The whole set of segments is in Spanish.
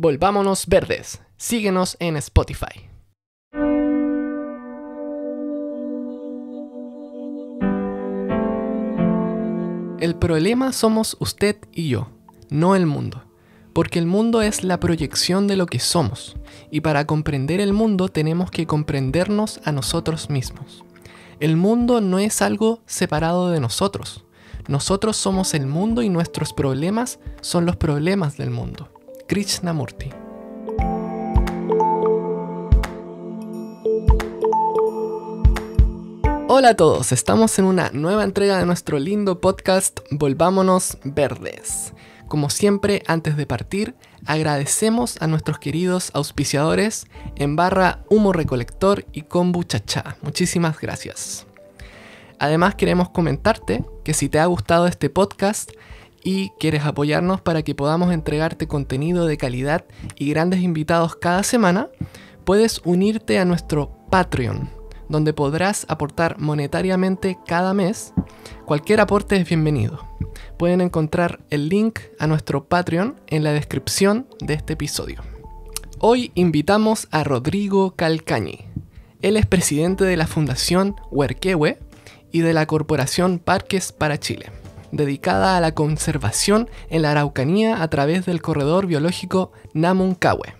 Volvámonos verdes. Síguenos en Spotify. El problema somos usted y yo, no el mundo. Porque el mundo es la proyección de lo que somos. Y para comprender el mundo tenemos que comprendernos a nosotros mismos. El mundo no es algo separado de nosotros. Nosotros somos el mundo y nuestros problemas son los problemas del mundo. Krishnamurti. Hola a todos, estamos en una nueva entrega de nuestro lindo podcast Volvámonos Verdes. Como siempre, antes de partir, agradecemos a nuestros queridos auspiciadores Embarra Humo Recolector y Kombucha Cha. Muchísimas gracias. Además, queremos comentarte que si te ha gustado este podcast y quieres apoyarnos para que podamos entregarte contenido de calidad y grandes invitados cada semana, puedes unirte a nuestro Patreon, donde podrás aportar monetariamente cada mes. Cualquier aporte es bienvenido. Pueden encontrar el link a nuestro Patreon en la descripción de este episodio. Hoy invitamos a Rodrigo Calcañi. Él es presidente de la Fundación Huerquehue y de la Corporación Parques para Chile, dedicada a la conservación en la Araucanía a través del corredor biológico Namuncahue.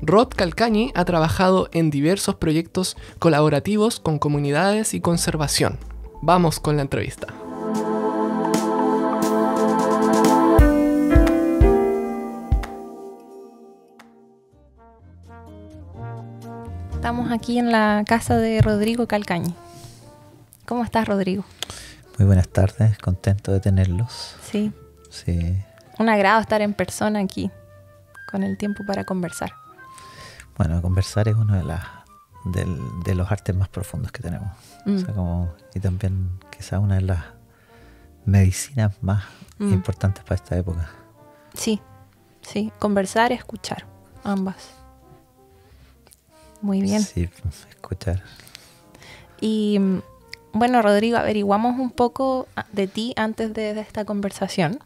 Rod Calcañi ha trabajado en diversos proyectos colaborativos con comunidades y conservación. Vamos con la entrevista. Estamos aquí en la casa de Rodrigo Calcañi. ¿Cómo estás, Rodrigo? Muy buenas tardes, contento de tenerlos. Sí. Sí. Un agrado estar en persona aquí, con el tiempo para conversar. Bueno, conversar es uno de los artes más profundos que tenemos. O sea, y también quizás una de las medicinas más importantes para esta época. Sí, sí. Conversar y escuchar, ambas. Muy bien. Sí, escuchar. Y bueno, Rodrigo, averiguamos un poco de ti antes de esta conversación.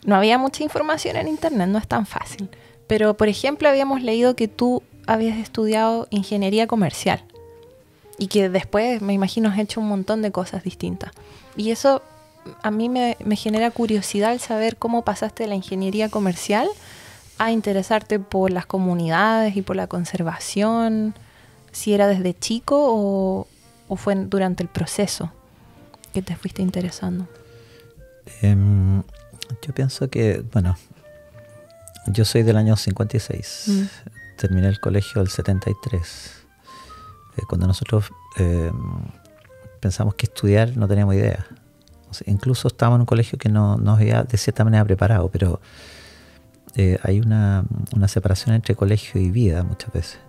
No había mucha información en internet, no es tan fácil. Pero, por ejemplo, habíamos leído que tú habías estudiado ingeniería comercial y que después, me imagino, has hecho un montón de cosas distintas. Y eso a mí me genera curiosidad al saber cómo pasaste de la ingeniería comercial a interesarte por las comunidades y por la conservación, si era desde chico o fue durante el proceso que te fuiste interesando. Yo pienso que, bueno, yo soy del año 56, terminé el colegio del 73. Cuando nosotros pensamos que estudiar no teníamos idea. O sea, incluso estábamos en un colegio que no nos había de cierta manera preparado, pero hay una separación entre colegio y vida muchas veces.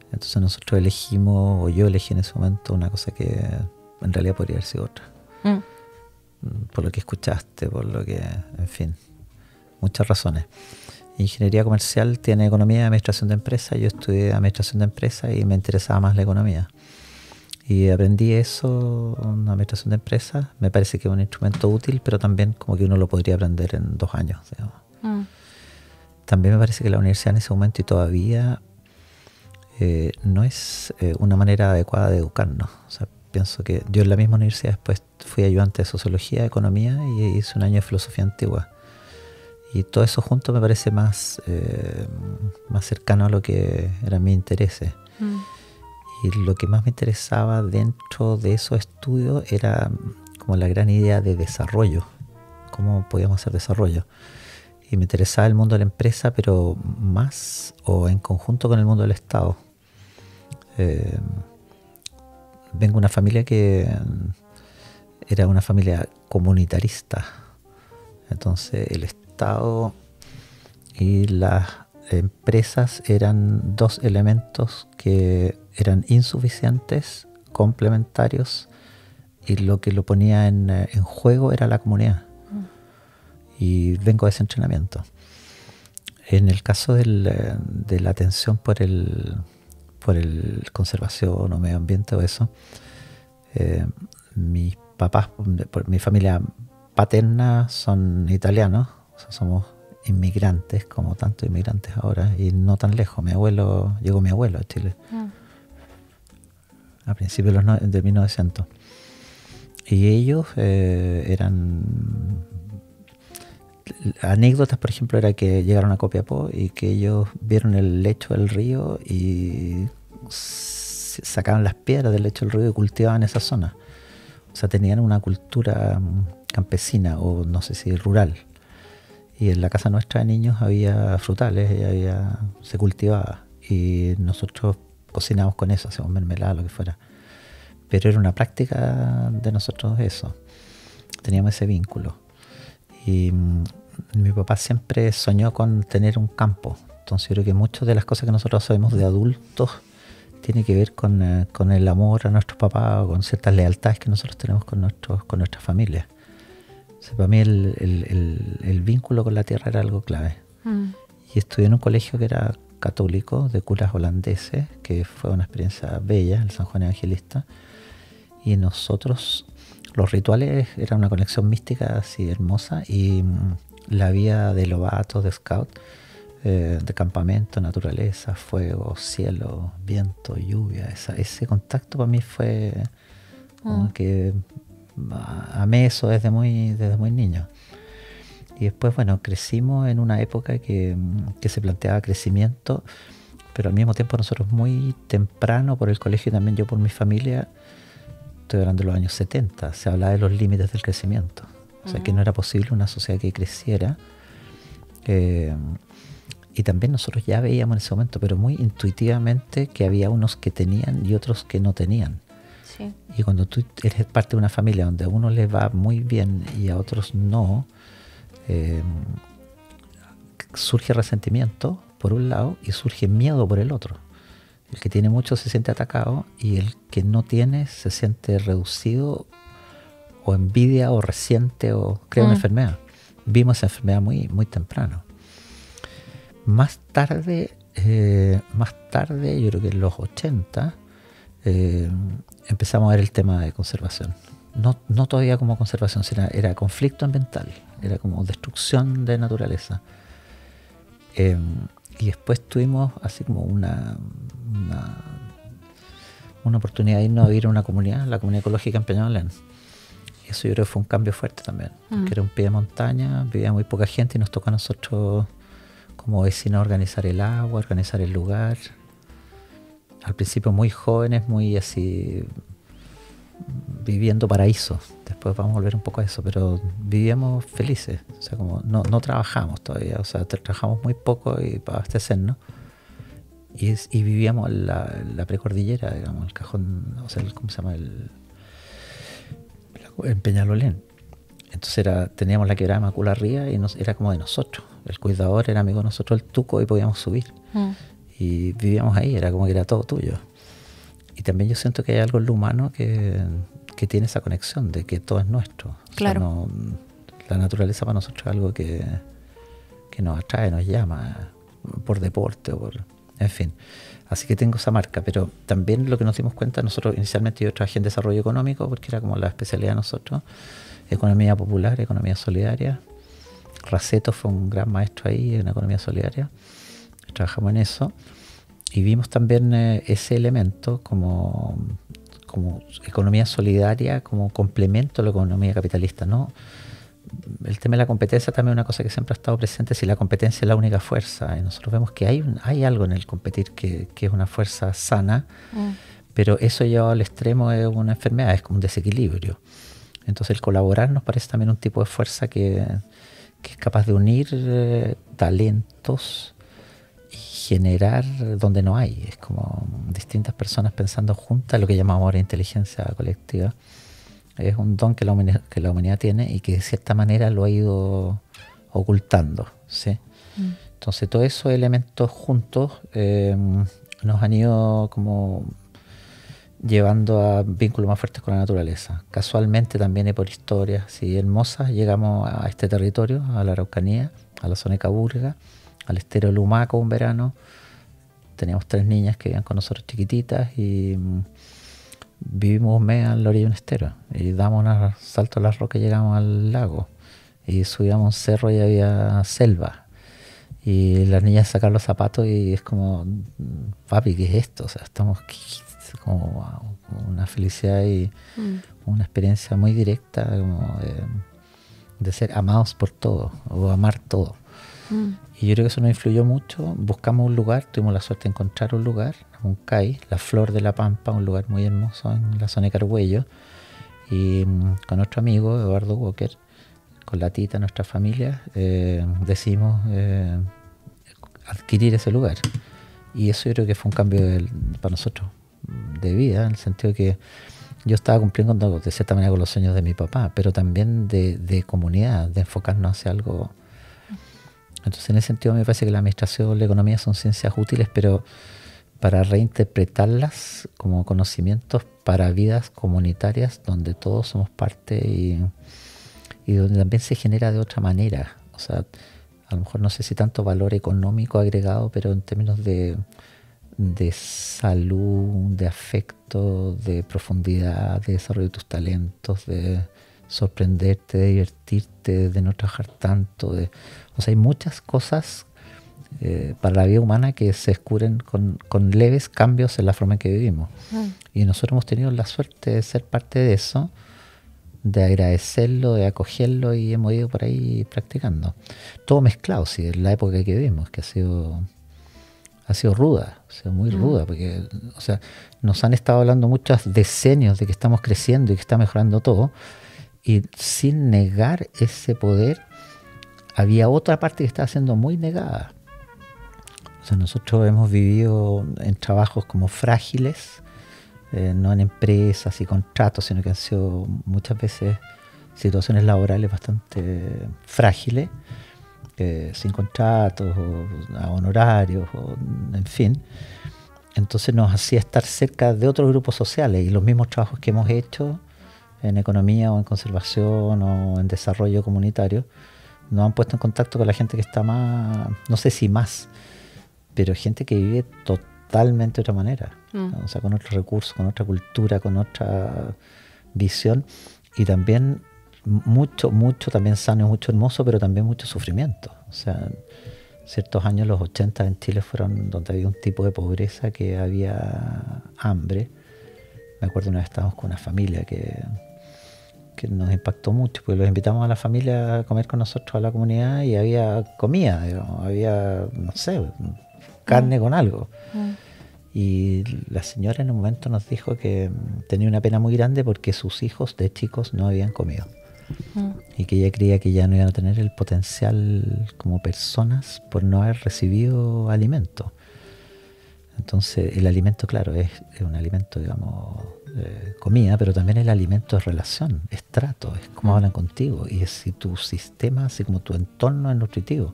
Entonces nosotros elegimos, o yo elegí en ese momento, una cosa que en realidad podría haber sido otra. Por lo que escuchaste, por lo que, en fin, muchas razones. Ingeniería comercial tiene economía y administración de empresas. Yo estudié administración de empresas y me interesaba más la economía. Y aprendí eso, una administración de empresas. Me parece que es un instrumento útil, pero también como que uno lo podría aprender en 2 años, digamos. También me parece que la universidad en ese momento y todavía no es una manera adecuada de educarnos. O sea, pienso que yo en la misma universidad después fui ayudante de sociología, economía y hice un año de filosofía antigua. Y todo eso junto me parece más cercano a lo que eran mis intereses. Y lo que más me interesaba dentro de esos estudios era como la gran idea de desarrollo. ¿Cómo podíamos hacer desarrollo? Y me interesaba el mundo de la empresa, pero más o en conjunto con el mundo del Estado. Vengo de una familia que era una familia comunitarista. Entonces el Estado y las empresas eran 2 elementos que eran insuficientes, complementarios, y lo que lo ponía en juego era la comunidad. Y vengo de ese entrenamiento. En el caso de la atención por el conservación o medio ambiente o eso, mis papás, mi familia paterna son italianos, o sea, somos inmigrantes, como tantos inmigrantes ahora, y no tan lejos. Llegó mi abuelo a Chile a principios de 1900. Y ellos eran... Anécdotas, por ejemplo, era que llegaron a Copiapó y que ellos vieron el lecho del río y sacaban las piedras del lecho del río y cultivaban esa zona. O sea, tenían una cultura campesina o no sé si rural. Y en la casa nuestra de niños había frutales, se cultivaba. Y nosotros cocinábamos con eso, hacíamos mermelada, lo que fuera. Pero era una práctica de nosotros eso. Teníamos ese vínculo. Y mi papá siempre soñó con tener un campo. Entonces yo creo que muchas de las cosas que nosotros sabemos de adultos tiene que ver con el amor a nuestros papás o con ciertas lealtades que nosotros tenemos con nuestras familias. O sea, para mí el vínculo con la tierra era algo clave. Y estudié en un colegio que era católico, de curas holandeses, que fue una experiencia bella, el San Juan Evangelista. Y nosotros, los rituales eran una conexión mística así hermosa, y la vida de lobatos, de scout, de campamento, naturaleza, fuego, cielo, viento, lluvia, ese contacto para mí fue como que amé eso desde muy niño. Y después, bueno, crecimos en una época que se planteaba crecimiento, pero al mismo tiempo nosotros muy temprano, por el colegio y también yo por mi familia, estoy hablando de los años 70, se hablaba de los límites del crecimiento. O sea, que no era posible una sociedad que creciera. Y también nosotros ya veíamos en ese momento, pero muy intuitivamente, que había unos que tenían y otros que no tenían. Sí. Y cuando tú eres parte de una familia donde a uno les va muy bien y a otros no, surge resentimiento por un lado y surge miedo por el otro. El que tiene mucho se siente atacado y el que no tiene se siente reducido o envidia o resiente o crea una enfermedad. Vimos esa enfermedad muy, muy temprano. Más tarde, yo creo que en los 80, empezamos a ver el tema de conservación. No todavía como conservación, sino era conflicto ambiental, era como destrucción de naturaleza. Y después tuvimos así como una oportunidad de irnos a vivir a una comunidad, la comunidad ecológica en Peñalolén. Y eso yo creo que fue un cambio fuerte también, que era un pie de montaña, vivía muy poca gente y nos tocó a nosotros como vecinos organizar el agua, organizar el lugar. Al principio muy jóvenes, muy así, viviendo paraísos. Después vamos a volver un poco a eso, pero vivíamos felices. O sea, como no trabajamos todavía, o sea, trabajamos muy poco y para abastecernos. Y vivíamos en la precordillera, digamos, el cajón, o sea, ¿cómo se llama? En Peñalolén. Entonces teníamos la quebrada Macula arriba y era como de nosotros. El cuidador era amigo de nosotros, el tuco, y podíamos subir. Y vivíamos ahí, era como que era todo tuyo. Y también yo siento que hay algo en lo humano que tiene esa conexión de que todo es nuestro. Claro. O sea, la naturaleza para nosotros es algo que nos atrae, nos llama, por deporte o por... En fin, así que tengo esa marca, pero también lo que nos dimos cuenta, nosotros inicialmente yo trabajé en desarrollo económico porque era como la especialidad de nosotros, economía popular, economía solidaria. Raceto fue un gran maestro ahí en economía solidaria, trabajamos en eso y vimos también ese elemento como economía solidaria, como complemento a la economía capitalista, ¿no? El tema de la competencia también es una cosa que siempre ha estado presente, si la competencia es la única fuerza, y nosotros vemos que hay algo en el competir que es una fuerza sana, pero eso llevado al extremo es una enfermedad, es como un desequilibrio. Entonces el colaborar nos parece también un tipo de fuerza que es capaz de unir talentos y generar donde no hay. Es como distintas personas pensando juntas, lo que llamamos ahora inteligencia colectiva. Es un don que la humanidad tiene y que de cierta manera lo ha ido ocultando, ¿sí? Entonces todos esos elementos juntos nos han ido como llevando a vínculos más fuertes con la naturaleza. Casualmente también y por historias así hermosas llegamos a este territorio, a la Araucanía, a la zona de Caburga, al estero Lumaco un verano. Teníamos 3 niñas que vivían con nosotros chiquititas y vivimos un mes a la orilla de un estero y damos un salto a las rocas y llegamos al lago y subíamos un cerro y había selva Y las niñas sacan los zapatos y es como, papi, ¿qué es esto? O sea, estamos como wow, como una felicidad y una experiencia muy directa como de ser amados por todo o amar todo. Y yo creo que eso nos influyó mucho. Buscamos un lugar, tuvimos la suerte de encontrar un lugar, un CAI, La Flor de la Pampa, un lugar muy hermoso en la zona de Carhuello. Y con nuestro amigo Eduardo Walker, con la Tita, nuestra familia, decidimos adquirir ese lugar. Y eso yo creo que fue un cambio para nosotros de vida, en el sentido de que yo estaba cumpliendo de cierta manera con los sueños de mi papá, pero también de comunidad, de enfocarnos hacia algo. Entonces, en ese sentido, me parece que la administración, la economía son ciencias útiles, pero para reinterpretarlas como conocimientos para vidas comunitarias donde todos somos parte y donde también se genera de otra manera. O sea, a lo mejor no sé si tanto valor económico agregado, pero en términos de salud, de afecto, de profundidad, de desarrollo de tus talentos, de sorprenderte, de divertirte, de no trabajar tanto. O sea, hay muchas cosas para la vida humana que se descubren con leves cambios en la forma en que vivimos. Y nosotros hemos tenido la suerte de ser parte de eso, de agradecerlo, de acogerlo, y hemos ido por ahí practicando. Todo mezclado, sí, en la época que vivimos, que ha sido ruda, ha sido muy ruda, porque, o sea, nos han estado hablando muchos decenios de que estamos creciendo y que está mejorando todo, y sin negar ese poder, había otra parte que estaba siendo muy negada. O sea, nosotros hemos vivido en trabajos como frágiles, no en empresas y contratos, sino que han sido muchas veces situaciones laborales bastante frágiles, sin contratos o a honorarios, en fin. Entonces nos hacía estar cerca de otros grupos sociales, y los mismos trabajos que hemos hecho en economía o en conservación o en desarrollo comunitario nos han puesto en contacto con la gente que está más, no sé si más, pero gente que vive totalmente de otra manera, ¿no? O sea, con otros recursos, con otra cultura, con otra visión, y también mucho también sano y mucho hermoso, pero también mucho sufrimiento. O sea, ciertos años, los 80 en Chile, fueron donde había un tipo de pobreza, que había hambre. Me acuerdo una vez estábamos con una familia que nos impactó mucho, porque los invitamos a la familia a comer con nosotros, a la comunidad, y había comida, digamos, había, no sé, carne con algo. Y la señora en un momento nos dijo que tenía una pena muy grande porque sus hijos de chicos no habían comido. Y que ella creía que ya no iban a tener el potencial como personas por no haber recibido alimento. Entonces, el alimento, claro, es un alimento, digamos, comida, pero también el alimento es relación, es trato, es cómo hablan contigo, y es si tu sistema, así como tu entorno es nutritivo,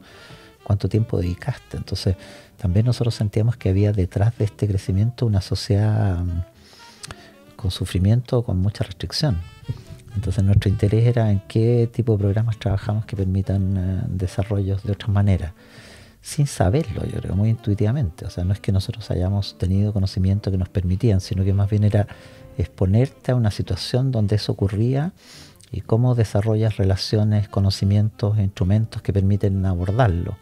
cuánto tiempo dedicaste. Entonces, también nosotros sentíamos que había detrás de este crecimiento una sociedad con sufrimiento, con mucha restricción. Entonces, nuestro interés era en qué tipo de programas trabajamos que permitan desarrollos de otras maneras, sin saberlo, yo creo, muy intuitivamente. O sea, no es que nosotros hayamos tenido conocimiento que nos permitían, sino que más bien era exponerte a una situación donde eso ocurría y cómo desarrollas relaciones, conocimientos, instrumentos que permiten abordarlo,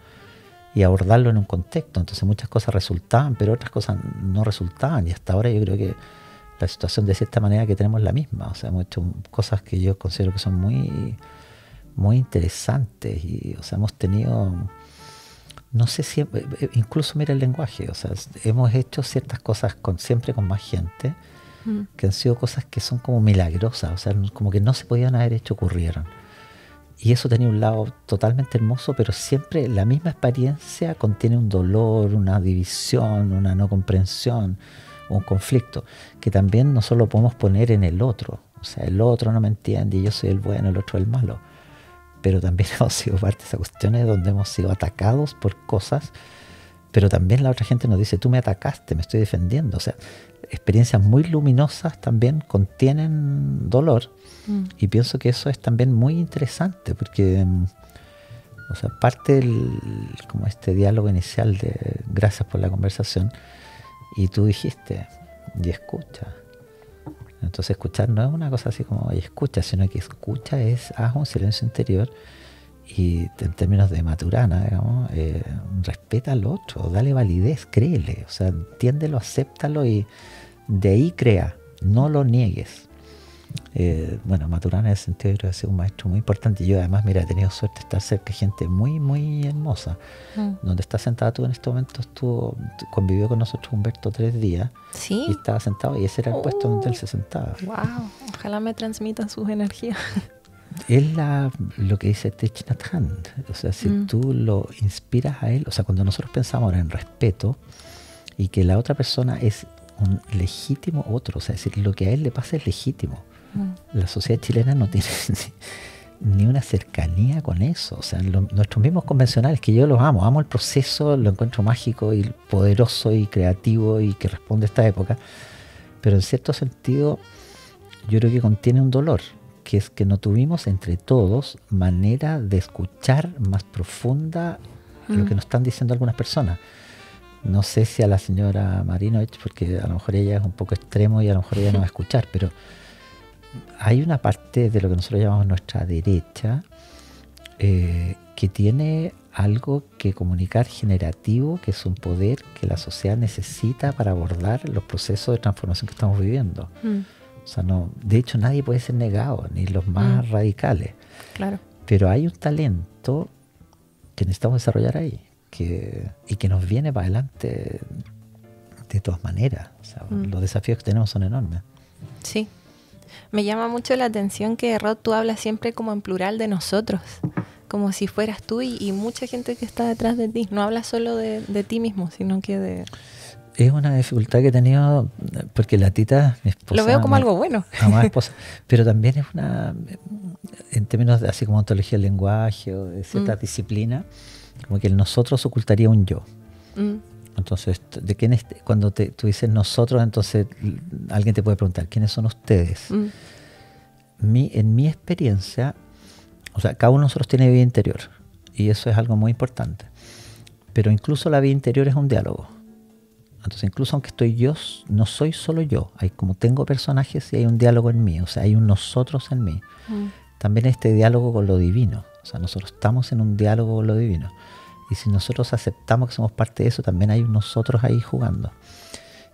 y abordarlo en un contexto. Entonces, muchas cosas resultaban, pero otras cosas no resultaban, y hasta ahora yo creo que la situación, de cierta manera, que tenemos la misma. O sea, hemos hecho cosas que yo considero que son muy, muy interesantes, y, o sea, hemos tenido, no sé si, incluso mira el lenguaje, o sea, hemos hecho ciertas cosas siempre con más gente, que han sido cosas que son como milagrosas, o sea, como que no se podían haber hecho, ocurrieron. Y eso tenía un lado totalmente hermoso, pero siempre la misma experiencia contiene un dolor, una división, una no comprensión, un conflicto, que también no solo podemos poner en el otro. O sea, el otro no me entiende y yo soy el bueno, el otro el malo. Pero también hemos sido parte de esas cuestiones donde hemos sido atacados por cosas, pero también la otra gente nos dice, tú me atacaste, me estoy defendiendo. O sea, experiencias muy luminosas también contienen dolor, y pienso que eso es también muy interesante, porque, o sea, parte como este diálogo inicial de gracias por la conversación, y tú dijiste, y escucha. Entonces, escuchar no es una cosa así como, y escucha, sino que escucha es, haz un silencio interior Y en términos de Maturana, digamos, respeta al otro, dale validez, créele, o sea, entiéndelo, acéptalo y de ahí crea, no lo niegues. Bueno, Maturana en ese sentido creo que ha sido un maestro muy importante. Y yo además, mira, he tenido suerte de estar cerca de gente muy, muy hermosa. Donde estás sentada tú en este momento, convivió con nosotros Humberto 3 días. Sí. Y estaba sentado y ese era el puesto donde él se sentaba. Wow, ojalá me transmitan sus energías. Es lo que dice Thich Nhat Hanh. O sea, si tú lo inspiras a él, o sea, cuando nosotros pensamos en respeto y que la otra persona es un legítimo otro, o sea, es decir, lo que a él le pasa es legítimo. La sociedad chilena no tiene ni una cercanía con eso. O sea, nuestros mismos convencionales, que yo los amo el proceso, lo encuentro mágico y poderoso y creativo y que responde a esta época, pero en cierto sentido yo creo que contiene un dolor, que es que no tuvimos entre todos manera de escuchar más profunda lo que nos están diciendo algunas personas. No sé si a la señora Marinovich, porque a lo mejor ella es un poco extremo y a lo mejor ella no va a escuchar, pero hay una parte de lo que nosotros llamamos nuestra derecha que tiene algo que comunicar generativo, que es un poder que la sociedad necesita para abordar los procesos de transformación que estamos viviendo. O sea, de hecho nadie puede ser negado, ni los más radicales. Claro. Pero hay un talento que necesitamos desarrollar ahí, y que nos viene para adelante de todas maneras. O sea, los desafíos que tenemos son enormes. Sí. Me llama mucho la atención que, Rod, tú hablas siempre como en plural de nosotros, como si fueras tú y mucha gente que está detrás de ti. No hablas solo de ti mismo, sino que de... Es una dificultad que he tenido, porque la Tita, mi esposa... Lo veo como algo bueno. Amada esposa, pero también es en términos de así como ontología del lenguaje o de cierta disciplina, como que el nosotros ocultaría un yo. Entonces, ¿de quién cuando tú dices nosotros, entonces alguien te puede preguntar, ¿quiénes son ustedes? En mi experiencia, o sea, cada uno de nosotros tiene vida interior, y eso es algo muy importante. Pero incluso la vida interior es un diálogo. Entonces, incluso aunque estoy yo, no soy solo yo. Tengo personajes y hay un diálogo en mí, o sea, hay un nosotros en mí. También este diálogo con lo divino. O sea, nosotros estamos en un diálogo con lo divino. Y si nosotros aceptamos que somos parte de eso, también hay un nosotros ahí jugando.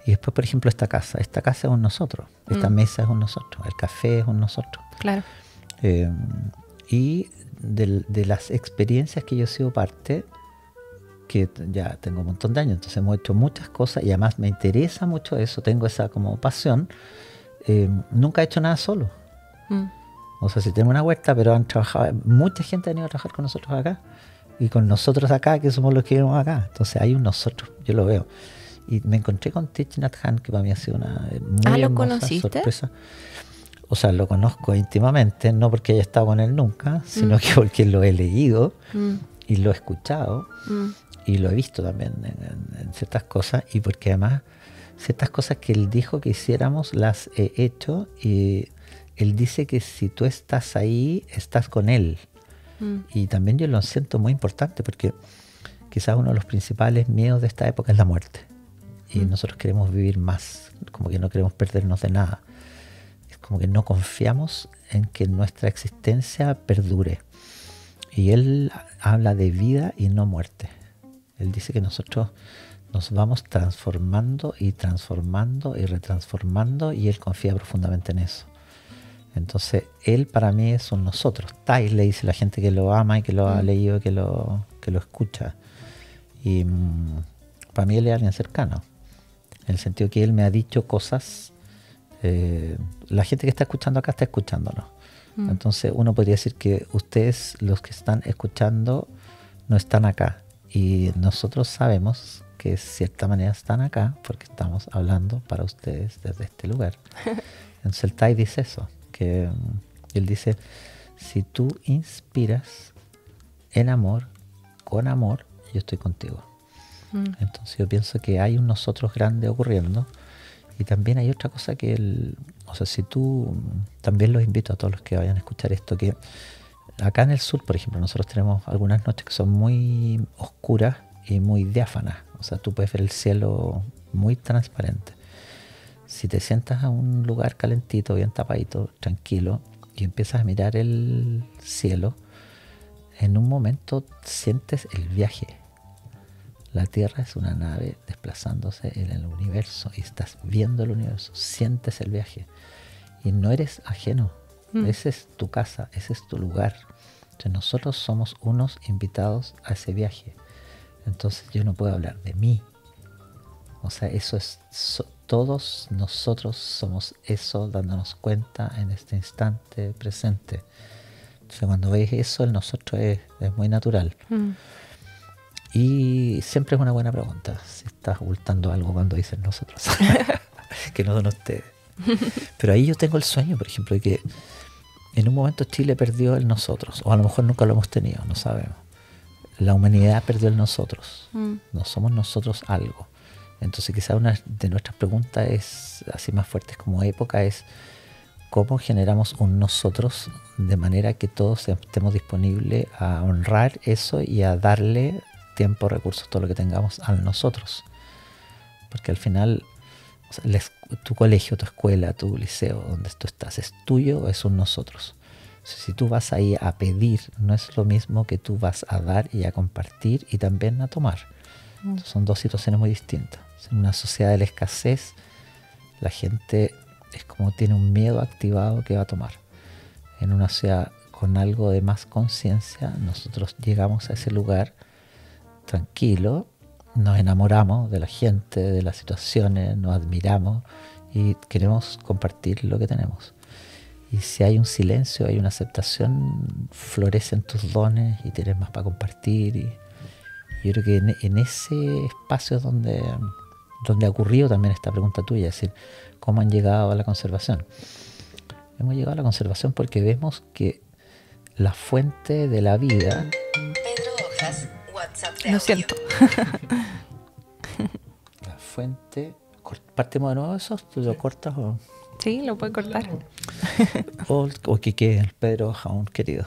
Y después, por ejemplo, esta casa es un nosotros. Esta mesa es un nosotros. El café es un nosotros. Claro. Y de las experiencias que yo he sido parte, que ya tengo un montón de años, entonces hemos hecho muchas cosas y además me interesa mucho eso, tengo esa como pasión. Nunca he hecho nada solo. O sea, si tengo una huerta, pero han trabajado, mucha gente ha venido a trabajar con nosotros acá y con nosotros acá, que somos los que vivimos acá. Entonces hay un nosotros, yo lo veo. Y me encontré con Thich Nhat Hanh, que para mí ha sido una muy ¿lo hermosa conociste? sorpresa. O sea, lo conozco íntimamente, no porque haya estado con él nunca, sino que porque lo he leído y lo he escuchado y lo he visto también en ciertas cosas, y porque además ciertas cosas que él dijo que hiciéramos las he hecho, y él dice que si tú estás ahí, estás con él. Y también yo lo siento muy importante, porque quizás uno de los principales miedos de esta época es la muerte. Y nosotros queremos vivir más, como que no queremos perdernos de nada. Es como que no confiamos en que nuestra existencia perdure. Y él habla de vida y no muerte. Él dice que nosotros nos vamos transformando y transformando y retransformando, y él confía profundamente en eso. Entonces, él para mí es un nosotros. Tai le dice a la gente que lo ama y que lo ha leído, que lo escucha. Y para mí él es alguien cercano. En el sentido que él me ha dicho cosas. La gente que está escuchando acá está escuchándonos. Entonces, uno podría decir que ustedes, los que están escuchando, no están acá. Y nosotros sabemos que de cierta manera están acá porque estamos hablando para ustedes desde este lugar. Entonces, el Tai dice eso. Que él dice, si tú inspiras en amor, con amor, yo estoy contigo. Entonces yo pienso que hay un nosotros grande ocurriendo, y también hay otra cosa que o sea, si tú, también los invito a todos los que vayan a escuchar esto, que acá en el sur, por ejemplo, nosotros tenemos algunas noches que son muy oscuras y muy diáfanas. O sea, tú puedes ver el cielo muy transparente. Si te sientas a un lugar calentito, bien tapadito, tranquilo, y empiezas a mirar el cielo, en un momento sientes el viaje. La Tierra es una nave desplazándose en el universo y estás viendo el universo, sientes el viaje y no eres ajeno. Esa es tu casa, ese es tu lugar. Entonces nosotros somos unos invitados a ese viaje. Entonces yo no puedo hablar de mí. O sea, eso es, todos nosotros somos eso, dándonos cuenta en este instante presente. Entonces cuando ves eso, el nosotros es muy natural. Y siempre es una buena pregunta si estás ocultando algo cuando dices nosotros. Que no son ustedes. Pero ahí yo tengo el sueño, por ejemplo, de que en un momento Chile perdió el nosotros, o a lo mejor nunca lo hemos tenido, no sabemos. La humanidad perdió el nosotros. No somos nosotros algo. Entonces quizá una de nuestras preguntas es, así más fuertes como época, es cómo generamos un nosotros de manera que todos estemos disponibles a honrar eso y a darle tiempo, recursos, todo lo que tengamos a nosotros. Porque al final, o sea, tu colegio, tu escuela, tu liceo, donde tú estás, ¿es tuyo o es un nosotros? Si tú vas ahí a pedir, no es lo mismo que tú vas a dar y a compartir y también a tomar. Son dos situaciones muy distintas. En una sociedad de la escasez, la gente es como tiene un miedo activado que va a tomar. En una sociedad con algo de más conciencia, nosotros llegamos a ese lugar tranquilo, nos enamoramos de la gente, de las situaciones, nos admiramos y queremos compartir lo que tenemos. Y si hay un silencio, hay una aceptación, florecen tus dones y tienes más para compartir. Y yo creo que en ese espacio es donde ha ocurrido también esta pregunta tuya, es decir, ¿cómo han llegado a la conservación? Hemos llegado a la conservación porque vemos que la fuente de la vida... Pedro Hojas, WhatsApp de Lo audio. siento. La fuente... ¿Partimos de nuevo eso? ¿Tú lo cortas o...? Sí, lo puede cortar. O que quede el Pedro Hojas, un querido.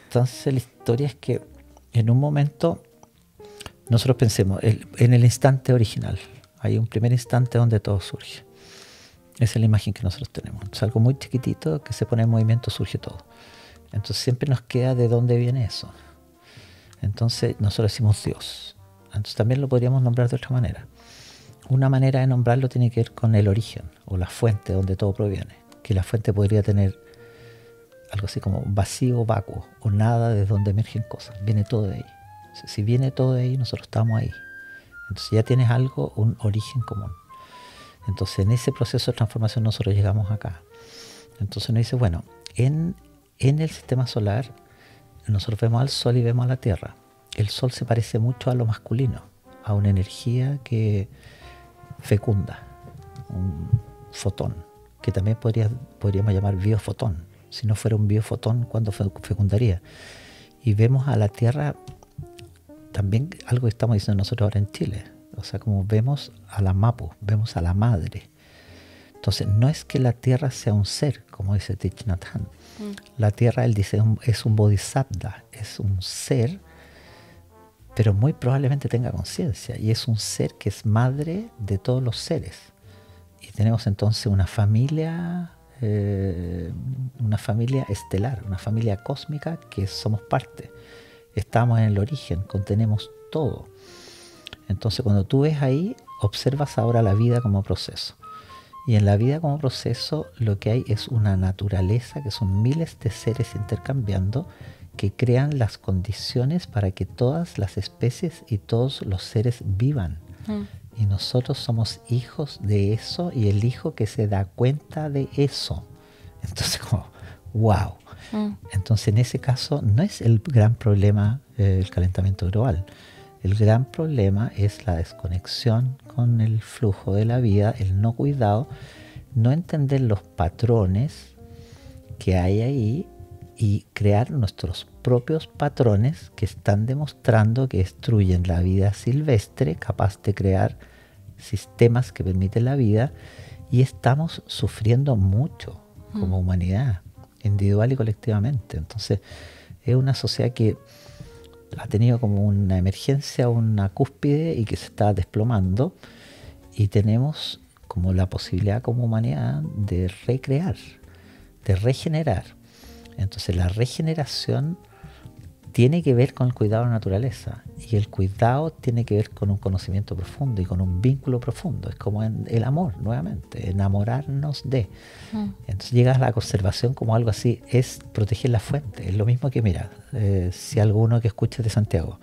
Entonces la historia es que en un momento nosotros pensemos en el instante original. Hay un primer instante donde todo surge. Esa es la imagen que nosotros tenemos. Es algo muy chiquitito que se pone en movimiento, surge todo. Entonces siempre nos queda de dónde viene eso. Entonces nosotros decimos Dios. Entonces también lo podríamos nombrar de otra manera. Una manera de nombrarlo tiene que ver con el origen o la fuente donde todo proviene. Que la fuente podría tener algo así como vacío, vacuo o nada de donde emergen cosas. Viene todo de ahí. Si viene todo de ahí, nosotros estamos ahí. Entonces ya tienes algo, un origen común. Entonces en ese proceso de transformación nosotros llegamos acá. Entonces nos dice, bueno, en el sistema solar nosotros vemos al Sol y vemos a la Tierra. El Sol se parece mucho a lo masculino, a una energía que fecunda, un fotón, que también podríamos llamar biofotón. Si no fuera un biofotón, ¿cuándo fecundaría? Y vemos a la Tierra también algo que estamos diciendo nosotros ahora en Chile. O sea, como vemos a la Mapu, vemos a la madre. Entonces, no es que la Tierra sea un ser, como dice Thich Nhat Hanh. La Tierra, él dice, es un bodhisattva, es un ser, pero muy probablemente tenga conciencia. Y es un ser que es madre de todos los seres. Y tenemos entonces una familia estelar, una familia cósmica que somos parte. Estamos en el origen, contenemos todo. Entonces cuando tú ves ahí, observas ahora la vida como proceso. Y en la vida como proceso lo que hay es una naturaleza que son miles de seres intercambiando que crean las condiciones para que todas las especies y todos los seres vivan. Y nosotros somos hijos de eso y el hijo que se da cuenta de eso. Entonces como, wow. Entonces en ese caso no es el gran problema el calentamiento global. El gran problema es la desconexión con el flujo de la vida, el no cuidado, no entender los patrones que hay ahí y crear nuestros propios patrones que están demostrando que destruyen la vida silvestre, capaz de crear sistemas que permiten la vida, y estamos sufriendo mucho como humanidad, individual y colectivamente. Entonces es una sociedad que ha tenido como una emergencia, una cúspide y que se está desplomando, y tenemos como la posibilidad como humanidad de recrear, de regenerar. Entonces la regeneración tiene que ver con el cuidado de la naturaleza. Y el cuidado tiene que ver con un conocimiento profundo y con un vínculo profundo. Es como en el amor, nuevamente, enamorarnos de. Entonces llegas a la conservación como algo así, es proteger la fuente. Es lo mismo que, mira, si alguno que escuche de Santiago,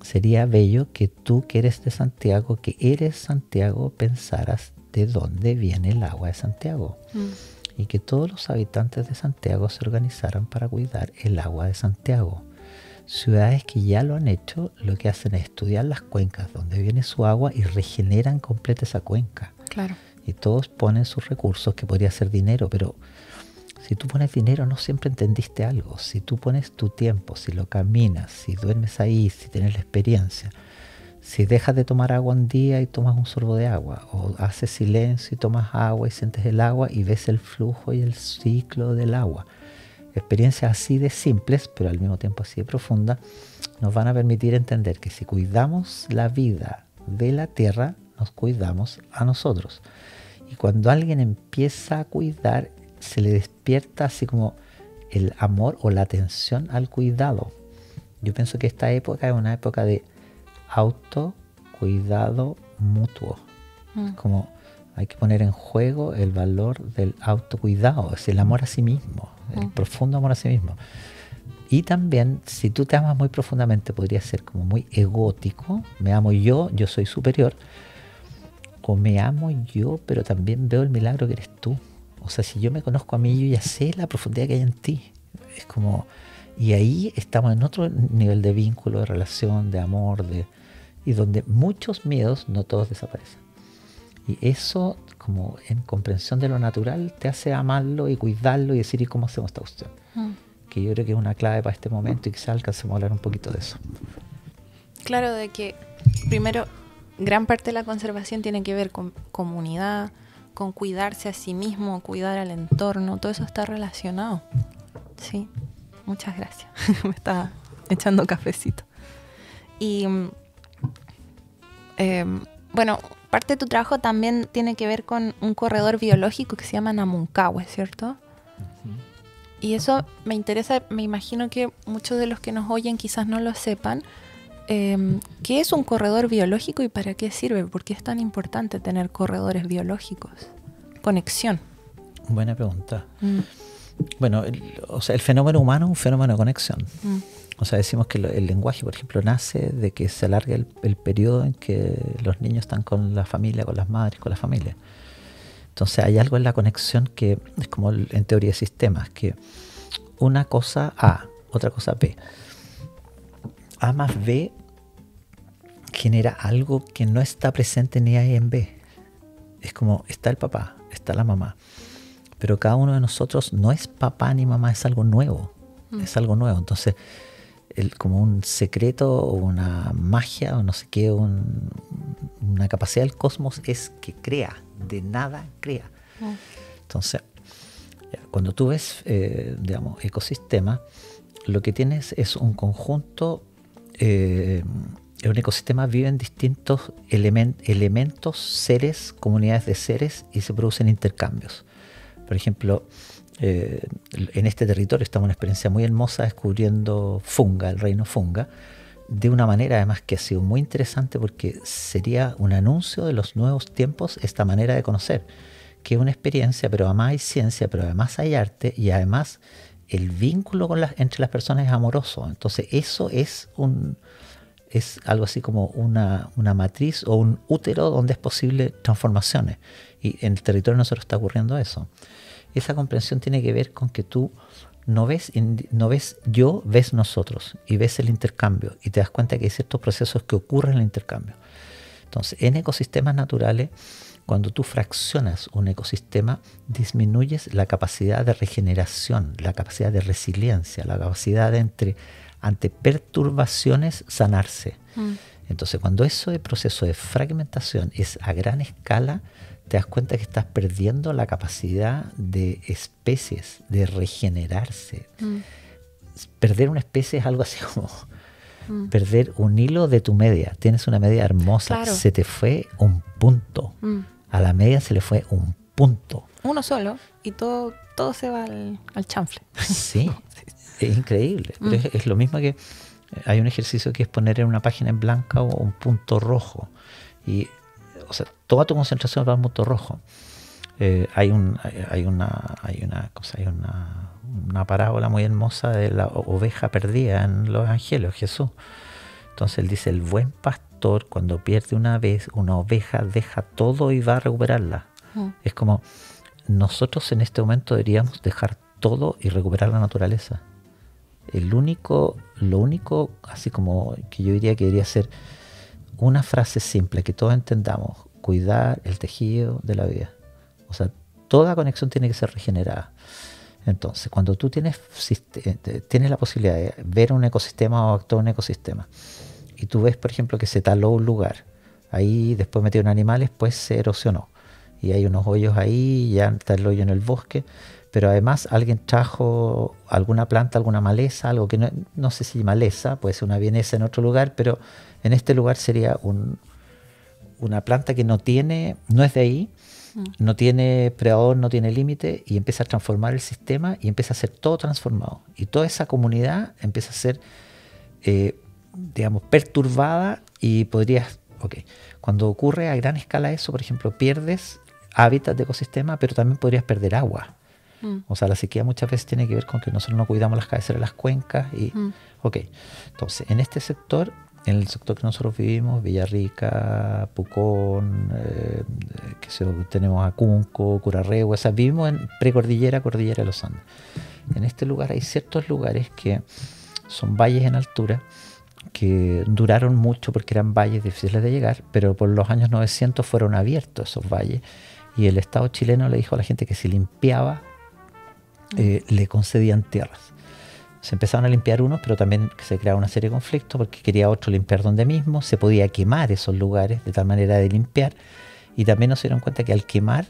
sería bello que tú que eres de Santiago, que eres Santiago, pensaras de dónde viene el agua de Santiago. Y que todos los habitantes de Santiago se organizaran para cuidar el agua de Santiago. Ciudades que ya lo han hecho, lo que hacen es estudiar las cuencas donde viene su agua y regeneran completa esa cuenca. Claro. Y todos ponen sus recursos, que podría ser dinero, pero si tú pones dinero no siempre entendiste algo. Si tú pones tu tiempo, si lo caminas, si duermes ahí, si tienes la experiencia, si dejas de tomar agua un día y tomas un sorbo de agua, o haces silencio y tomas agua y sientes el agua y ves el flujo y el ciclo del agua. Experiencias así de simples, pero al mismo tiempo así de profundas, nos van a permitir entender que si cuidamos la vida de la tierra, nos cuidamos a nosotros. Y cuando alguien empieza a cuidar, se le despierta así como el amor o la atención al cuidado. Yo pienso que esta época es una época de autocuidado mutuo. Como hay que poner en juego el valor del autocuidado, es el amor a sí mismo, el profundo amor a sí mismo. Y también, si tú te amas muy profundamente, podría ser como muy egótico, me amo yo soy superior, o me amo yo, pero también veo el milagro que eres tú. O sea, si yo me conozco a mí, yo ya sé la profundidad que hay en ti. Es como, y ahí estamos en otro nivel de vínculo, de relación, de amor, y donde muchos miedos, no todos desaparecen. Y eso, como en comprensión de lo natural, te hace amarlo y cuidarlo y decir, ¿y cómo hacemos esta cuestión? Que yo creo que es una clave para este momento y quizás alcancemos a hablar un poquito de eso. Claro, de que primero, gran parte de la conservación tiene que ver con comunidad, con cuidarse a sí mismo, cuidar al entorno, todo eso está relacionado. Sí, muchas gracias. Me estaba echando cafecito. Y bueno, parte de tu trabajo también tiene que ver con un corredor biológico que se llama Namuncahue, ¿cierto? Y eso me interesa, me imagino que muchos de los que nos oyen quizás no lo sepan. ¿Qué es un corredor biológico y para qué sirve? ¿Por qué es tan importante tener corredores biológicos? Conexión. Buena pregunta. Bueno, el fenómeno humano es un fenómeno de conexión. O sea, decimos que el lenguaje, por ejemplo, nace de que se alarga el periodo en que los niños están con la familia, con las madres, con la familia. Entonces hay algo en la conexión que es como en teoría de sistemas, que una cosa A, otra cosa B. A más B genera algo que no está presente ni A en B. Es como está el papá, está la mamá, pero cada uno de nosotros no es papá ni mamá, es algo nuevo. Es algo nuevo. Entonces, como un secreto o una magia o no sé qué, una capacidad del cosmos es que crea, de nada crea. Entonces, cuando tú ves, digamos, ecosistema, lo que tienes es un conjunto, en un ecosistema viven distintos elementos, seres, comunidades de seres y se producen intercambios. Por ejemplo, en este territorio estamos en una experiencia muy hermosa descubriendo funga, el reino funga, de una manera además que ha sido muy interesante porque sería un anuncio de los nuevos tiempos esta manera de conocer, que es una experiencia, pero además hay ciencia, pero además hay arte y además el vínculo entre las personas es amoroso. Entonces eso es algo así como una matriz o un útero donde es posible transformaciones. Y en el territorio de nosotros está ocurriendo eso. Esa comprensión tiene que ver con que tú no ves yo, ves nosotros y ves el intercambio y te das cuenta que hay ciertos procesos que ocurren en el intercambio. Entonces, en ecosistemas naturales, cuando tú fraccionas un ecosistema, disminuyes la capacidad de regeneración, la capacidad de resiliencia, la capacidad de ante perturbaciones sanarse. Entonces, cuando ese proceso de fragmentación es a gran escala, te das cuenta que estás perdiendo la capacidad de especies de regenerarse. Perder una especie es algo así como perder un hilo de tu media. Tienes una media hermosa, claro. Se te fue un punto. A la media se le fue un punto. Uno solo y todo se va al chanfle. Sí, es increíble. Pero es lo mismo que hay un ejercicio que es poner en una página en blanca o un punto rojo. Y, o sea, toda tu concentración va al punto rojo. Hay una parábola muy hermosa de la oveja perdida en los evangelios, Jesús. Entonces él dice, el buen pastor cuando pierde una oveja deja todo y va a recuperarla. Es como nosotros en este momento deberíamos dejar todo y recuperar la naturaleza. Lo único así como que yo diría que debería ser una frase simple que todos entendamos: cuidar el tejido de la vida. O sea, toda conexión tiene que ser regenerada. Entonces, cuando tú tienes la posibilidad de ver un ecosistema o actuar un ecosistema, y tú ves, por ejemplo, que se taló un lugar, ahí después metieron animales, pues se erosionó. Y hay unos hoyos ahí, ya está el hoyo en el bosque, pero además alguien trajo alguna planta, alguna maleza, algo que no sé si maleza, puede ser una vienesa en otro lugar, pero en este lugar sería una planta que no es de ahí, no tiene predador, no tiene límite, y empieza a transformar el sistema y empieza a ser todo transformado. Y toda esa comunidad empieza a ser, digamos, perturbada y cuando ocurre a gran escala eso, por ejemplo, pierdes hábitat de ecosistema, pero también podrías perder agua. O sea, la sequía muchas veces tiene que ver con que nosotros no cuidamos las cabeceras de las cuencas. Entonces, en este sector, en el sector que nosotros vivimos, Villarrica, Pucón, tenemos Acunco, Curarrehue, o sea, vivimos en precordillera, cordillera de los Andes. En este lugar hay ciertos lugares que son valles en altura, que duraron mucho porque eran valles difíciles de llegar, pero por los años 900 fueron abiertos esos valles, y el Estado chileno le dijo a la gente que si limpiaba, le concedían tierras. Se empezaron a limpiar unos, pero también se creaba una serie de conflictos porque quería otro limpiar donde mismo, se podía quemar esos lugares de tal manera de limpiar, y también nos dieron cuenta que al quemar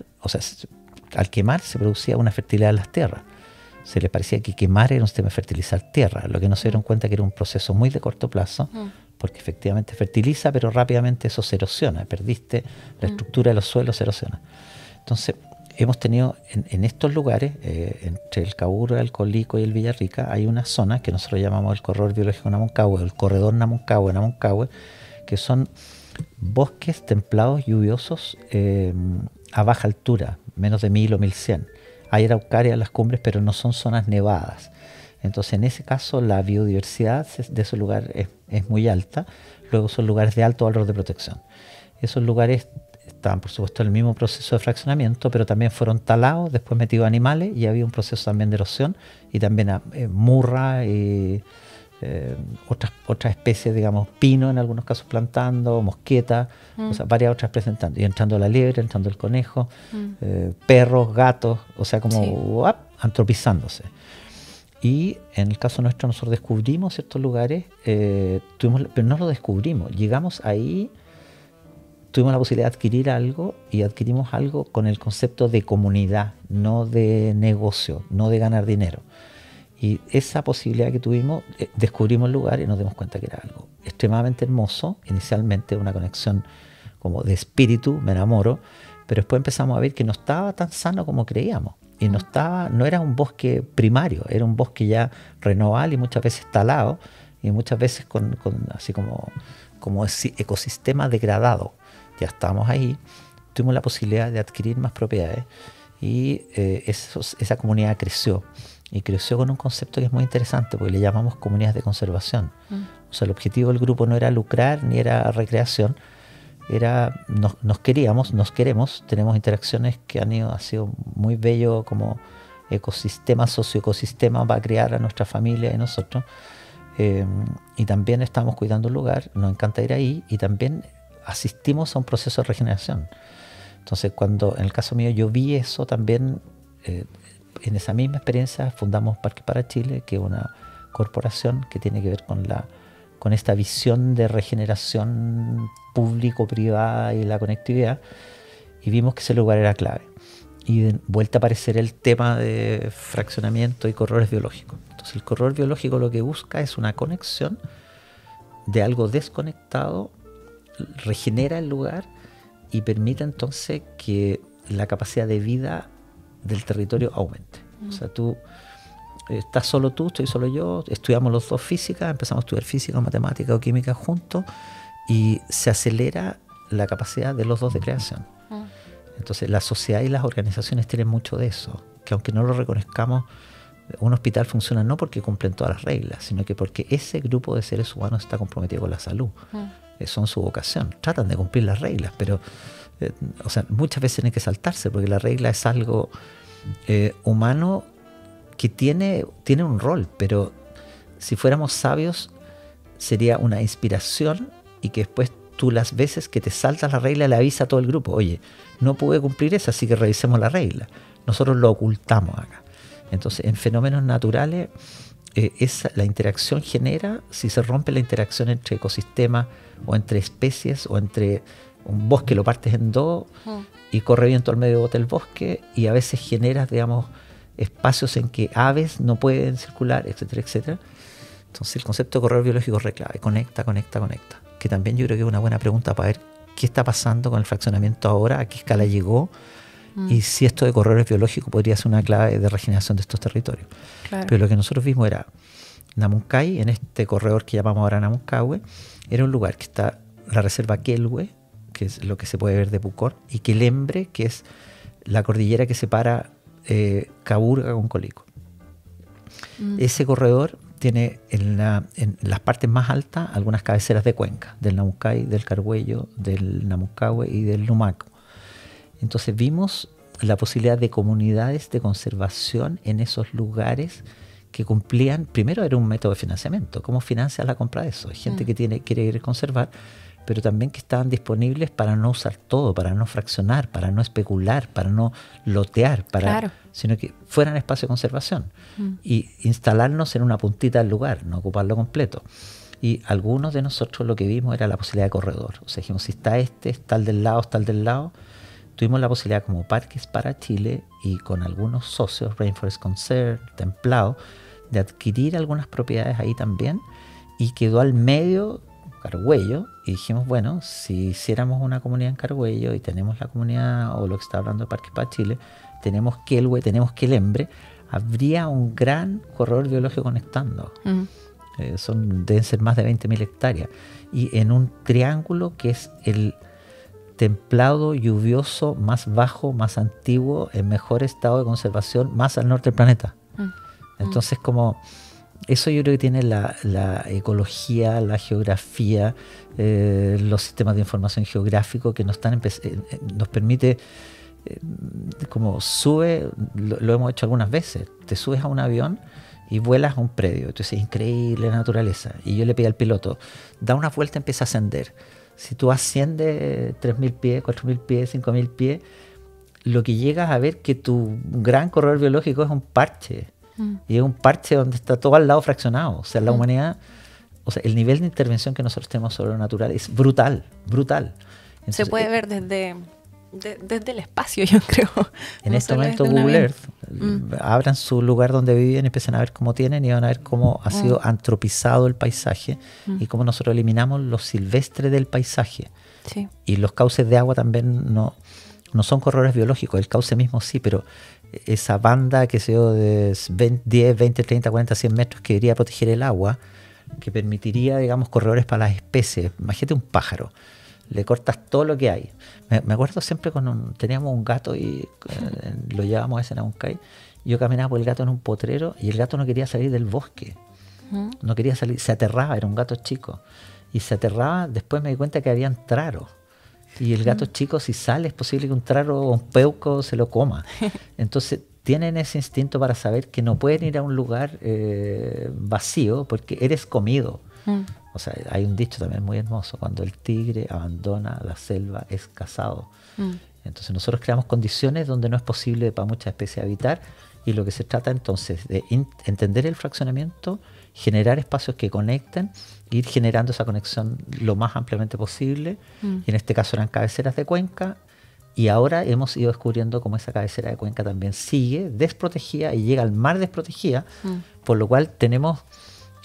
se producía una fertilidad en las tierras. Se les parecía que quemar era un sistema de fertilizar tierra, lo que no se dieron cuenta que era un proceso muy de corto plazo, porque efectivamente fertiliza, pero rápidamente eso se erosiona, perdiste la estructura de los suelos, se erosiona. Entonces, hemos tenido en estos lugares, entre el Caburra, el Colico y el Villarrica, hay una zona que nosotros llamamos el corredor biológico Namuncahue, el corredor Namuncahue, que son bosques templados lluviosos a baja altura, menos de 1000 o 1100. Hay araucarias en las cumbres, pero no son zonas nevadas. Entonces, en ese caso, la biodiversidad de esos lugares es muy alta. Luego son lugares de alto valor de protección. Esos lugares estaban, por supuesto, en el mismo proceso de fraccionamiento, pero también fueron talados, después metidos animales, y había un proceso también de erosión, y también murra y otras especies, digamos, pino en algunos casos plantando, mosqueta, o sea, varias otras presentando, y entrando la liebre, entrando el conejo, perros, gatos, o sea, como antropizándose. Y en el caso nuestro, nosotros descubrimos ciertos lugares, pero no lo descubrimos, llegamos ahí, tuvimos la posibilidad de adquirir algo, y adquirimos algo con el concepto de comunidad, no de negocio, no de ganar dinero. Y esa posibilidad que tuvimos, descubrimos el lugar y nos dimos cuenta que era algo extremadamente hermoso. Inicialmente una conexión como de espíritu, me enamoro, pero después empezamos a ver que no estaba tan sano como creíamos. Y no era un bosque primario, era un bosque ya renovable y muchas veces talado, y muchas veces con así como ecosistema degradado. Ya estábamos ahí, tuvimos la posibilidad de adquirir más propiedades, y esa comunidad creció. Y creció con un concepto que es muy interesante, porque le llamamos comunidades de conservación. O sea, el objetivo del grupo no era lucrar ni era recreación, nos queremos, tenemos interacciones que ha sido muy bello como ecosistema, socioecosistema, para crear a nuestra familia y nosotros. Y también estamos cuidando un lugar, nos encanta ir ahí, y también asistimos a un proceso de regeneración. Entonces, cuando en el caso mío yo vi eso también, en esa misma experiencia fundamos Parques para Chile, que es una corporación que tiene que ver con esta visión de regeneración público-privada y la conectividad, y vimos que ese lugar era clave. Y de vuelta a aparecer el tema de fraccionamiento y corredores biológicos. Entonces, el corredor biológico lo que busca es una conexión de algo desconectado, regenera el lugar y permite entonces que la capacidad de vida del territorio aumente. O sea, tú estás solo tú, estoy solo yo, estudiamos los dos física, empezamos a estudiar física, matemática o química juntos, y se acelera la capacidad de los dos de creación. Entonces la sociedad y las organizaciones tienen mucho de eso, que aunque no lo reconozcamos, un hospital funciona no porque cumplen todas las reglas, sino que porque ese grupo de seres humanos está comprometido con la salud. Son su vocación. Tratan de cumplir las reglas, pero o sea, muchas veces tienen que saltarse, porque la regla es algo humano que tiene un rol, pero si fuéramos sabios sería una inspiración, y que después tú las veces que te saltas la regla le avisa a todo el grupo: oye, no pude cumplir esa, así que revisemos la regla. Nosotros lo ocultamos acá. Entonces, en fenómenos naturales, la interacción genera, si se rompe la interacción entre ecosistemas o entre especies o entre un bosque, lo partes en dos y corre viento al medio del bosque, y a veces generas, digamos, espacios en que aves no pueden circular, etcétera, etcétera. Entonces el concepto de corredor biológico es re clave: conecta, que también yo creo que es una buena pregunta para ver qué está pasando con el fraccionamiento ahora, a qué escala llegó, y si esto de corredores biológicos podría ser una clave de regeneración de estos territorios. Claro. Pero lo que nosotros vimos era Namuncay, en este corredor que llamamos ahora Namuncahue, era un lugar que está la reserva Quelhue, que es lo que se puede ver de Pucón, y Quelembre, que es la cordillera que separa Caburga con Colico. Ese corredor tiene en las partes más altas algunas cabeceras de cuenca, del Namuncay, del Carhuello, del Namuncahue y del Lumaco. Entonces vimos la posibilidad de comunidades de conservación en esos lugares que cumplían. Primero era un método de financiamiento. ¿Cómo financias la compra de eso? Hay gente que quiere ir a conservar, pero también que estaban disponibles para no usar todo, para no fraccionar, para no especular, para no lotear, sino que fueran espacio de conservación y instalarnos en una puntita del lugar, no ocuparlo completo. Y algunos de nosotros lo que vimos era la posibilidad de corredor. O sea, dijimos, si está está el del lado. Tuvimos la posibilidad, como Parques para Chile y con algunos socios, Rainforest Concern, Templado, de adquirir algunas propiedades ahí también, y quedó al medio Carhuello, y dijimos, bueno, si hiciéramos una comunidad en Carhuello y tenemos la comunidad, o lo que está hablando de Parques para Chile, tenemos Quelhue, tenemos Quelembre, habría un gran corredor biológico conectando. Deben ser más de 20.000 hectáreas, y en un triángulo que es el templado, lluvioso, más bajo, más antiguo, en mejor estado de conservación, más al norte del planeta. Entonces, como eso yo creo que tiene la ecología, la geografía, los sistemas de información geográfico que nos permite, como lo hemos hecho algunas veces, te subes a un avión y vuelas a un predio, entonces es increíble la naturaleza, y yo le pedí al piloto, da una vuelta y empieza a ascender. Si tú asciendes 3.000 pies, 4.000 pies, 5.000 pies, lo que llegas a ver que tu gran corredor biológico es un parche. Y es un parche donde está todo al lado fraccionado. O sea, la humanidad, o sea, el nivel de intervención que nosotros tenemos sobre lo natural es brutal. Entonces, se puede ver desde el espacio, yo creo. En este momento Google Earth, abran su lugar donde viven y empiezan a ver cómo tienen, y van a ver cómo ha sido antropizado el paisaje y cómo nosotros eliminamos lo silvestre del paisaje. Sí. Y los cauces de agua también no son corredores biológicos, el cauce mismo sí, pero esa banda que se dio de 10, 20, 30, 40, 100 metros que debería proteger el agua, que permitiría, digamos, corredores para las especies. Imagínate un pájaro, le cortas todo lo que hay. Me acuerdo siempre cuando teníamos un gato y lo llevábamos a ese Namuncay, yo caminaba por el gato en un potrero y el gato no quería salir del bosque. No quería salir, se aterraba, era un gato chico. Y se aterraba, después me di cuenta que habían traros. Y el gato chico, si sale, es posible que un traro o un peuco se lo coma. Entonces tienen ese instinto para saber que no pueden ir a un lugar vacío porque eres comido. O sea, hay un dicho también muy hermoso: cuando el tigre abandona la selva es cazado. Entonces nosotros creamos condiciones donde no es posible para muchas especies habitar, y lo que se trata entonces de entender el fraccionamiento, generar espacios que conecten, ir generando esa conexión lo más ampliamente posible, y en este caso eran cabeceras de cuenca, y ahora hemos ido descubriendo cómo esa cabecera de cuenca también sigue desprotegida y llega al mar desprotegida, por lo cual tenemos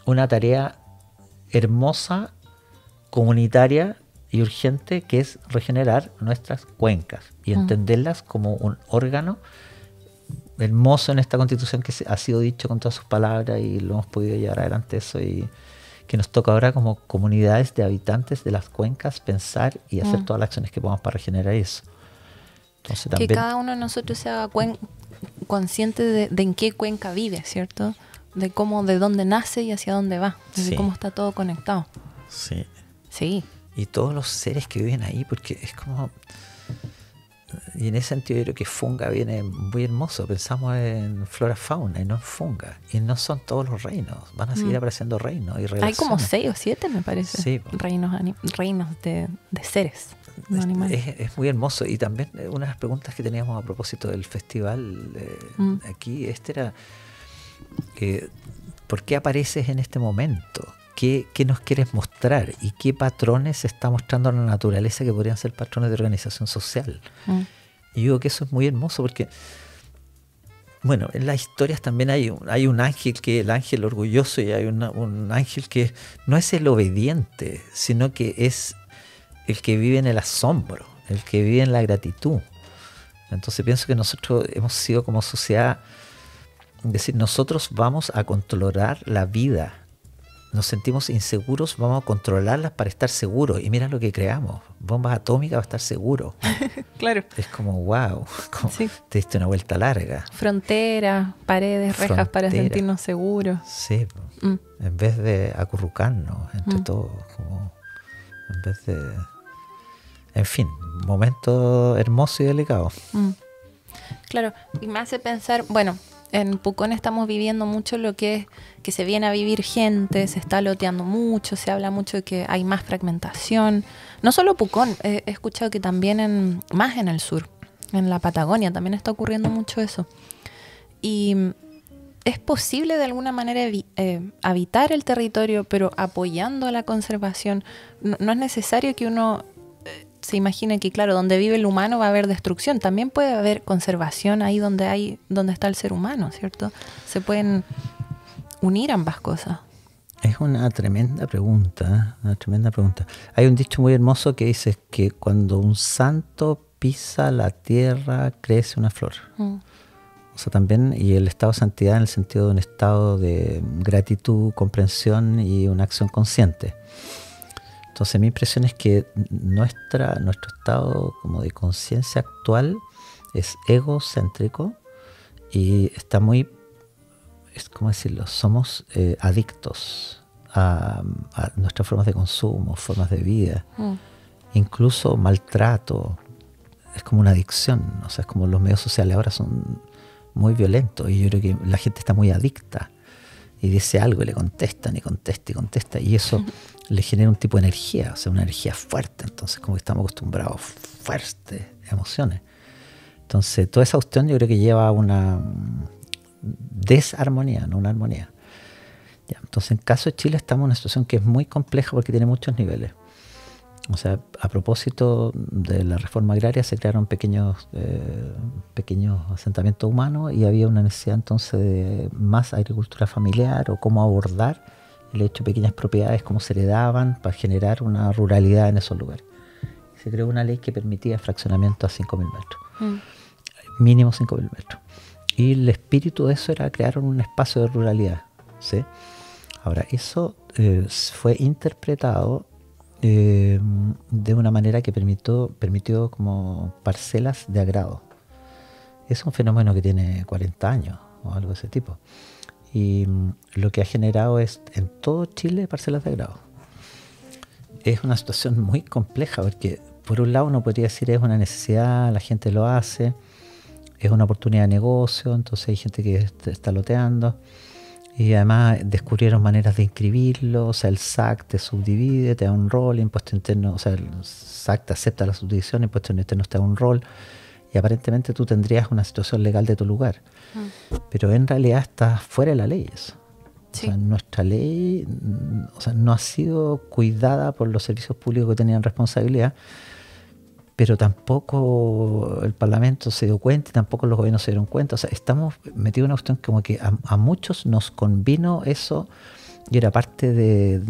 una tarea hermosa, comunitaria, y urgente, que es regenerar nuestras cuencas y entenderlas como un órgano hermoso en esta Constitución que ha sido dicho con todas sus palabras y lo hemos podido llevar adelante eso, y que nos toca ahora como comunidades de habitantes de las cuencas pensar y hacer todas las acciones que podamos para regenerar eso. Entonces, también, que cada uno de nosotros se haga consciente de en qué cuenca vive, ¿cierto? De cómo, de dónde nace y hacia dónde va, de cómo está todo conectado. Sí. Sí. Y todos los seres que viven ahí, porque es como... Y en ese sentido yo creo que funga viene muy hermoso. Pensamos en flora fauna y no en funga. Y no son todos los reinos. Van a seguir apareciendo reinos y relaciones. Hay como 6 o 7, me parece. Sí. Reinos de seres, no animales. Es muy hermoso. Y también una de las preguntas que teníamos a propósito del festival aquí, era ¿por qué apareces en este momento? ¿Qué nos quieres mostrar? ¿Y qué patrones se está mostrando a la naturaleza que podrían ser patrones de organización social? Y yo digo que eso es muy hermoso porque, bueno, en las historias también hay un ángel, que es el ángel orgulloso, y hay un ángel que no es el obediente, sino que es el que vive en el asombro, el que vive en la gratitud. Entonces pienso que nosotros hemos sido como sociedad, es decir, nosotros vamos a controlar la vida. Nos sentimos inseguros, vamos a controlarlas para estar seguros. Y mira lo que creamos. Bombas atómicas para estar seguros. Claro. Es como, wow, te diste una vuelta larga. Fronteras, paredes, rejas para sentirnos seguros. Sí, en vez de acurrucarnos entre todos, como en vez de... En fin, momento hermoso y delicado. Claro, y me hace pensar, bueno... En Pucón estamos viviendo mucho lo que es que se viene a vivir gente, se está loteando mucho, se habla mucho de que hay más fragmentación. No solo Pucón, he escuchado que también más en el sur, en la Patagonia, también está ocurriendo mucho eso. Y es posible de alguna manera habitar el territorio, pero apoyando a la conservación. No es necesario que uno... se imagina que, claro, donde vive el humano va a haber destrucción. También puede haber conservación ahí donde está el ser humano, ¿cierto? Se pueden unir ambas cosas. Es una tremenda pregunta, una tremenda pregunta. Hay un dicho muy hermoso que dice que cuando un santo pisa la tierra, crece una flor. O sea, también, y el estado de santidad en el sentido de un estado de gratitud, comprensión y una acción consciente. Entonces mi impresión es que nuestro estado como de conciencia actual es egocéntrico y está muy, ¿cómo decirlo? Somos adictos a nuestras formas de consumo, formas de vida, incluso maltrato. Es como una adicción, o sea, es como los medios sociales ahora son muy violentos y yo creo que la gente está muy adicta. Y dice algo y le contestan y contesta y contesta. Y eso le genera un tipo de energía, o sea, una energía fuerte. Entonces, como que estamos acostumbrados a fuertes emociones. Entonces, toda esa cuestión yo creo que lleva a una desarmonía, no una armonía. Ya, entonces, en caso de Chile estamos en una situación que es muy compleja porque tiene muchos niveles. O sea, a propósito de la reforma agraria se crearon pequeños asentamientos humanos y había una necesidad entonces de más agricultura familiar o cómo abordar el hecho de pequeñas propiedades, cómo se heredaban para generar una ruralidad en esos lugares. Se creó una ley que permitía fraccionamiento a 5.000 metros, mínimo 5.000 metros. Y el espíritu de eso era crear un espacio de ruralidad, ¿sí? Ahora, eso fue interpretado de una manera que permitió como parcelas de agrado. Es un fenómeno que tiene 40 años o algo de ese tipo. Y lo que ha generado es en todo Chile parcelas de agrado. Es una situación muy compleja porque por un lado uno podría decir es una necesidad, la gente lo hace, es una oportunidad de negocio, entonces hay gente que está loteando. Y además descubrieron maneras de inscribirlo, o sea, el SAC te subdivide, te da un rol, impuesto interno, o sea, el SAC te acepta la subdivisión, impuesto interno te da un rol, y aparentemente tú tendrías una situación legal de tu lugar. Pero en realidad está fuera de la ley eso. Sí. O sea, nuestra ley, o sea, no ha sido cuidada por los servicios públicos que tenían responsabilidad, pero tampoco el Parlamento se dio cuenta y tampoco los gobiernos se dieron cuenta. O sea, estamos metidos en una cuestión como que a muchos nos convino eso y era parte de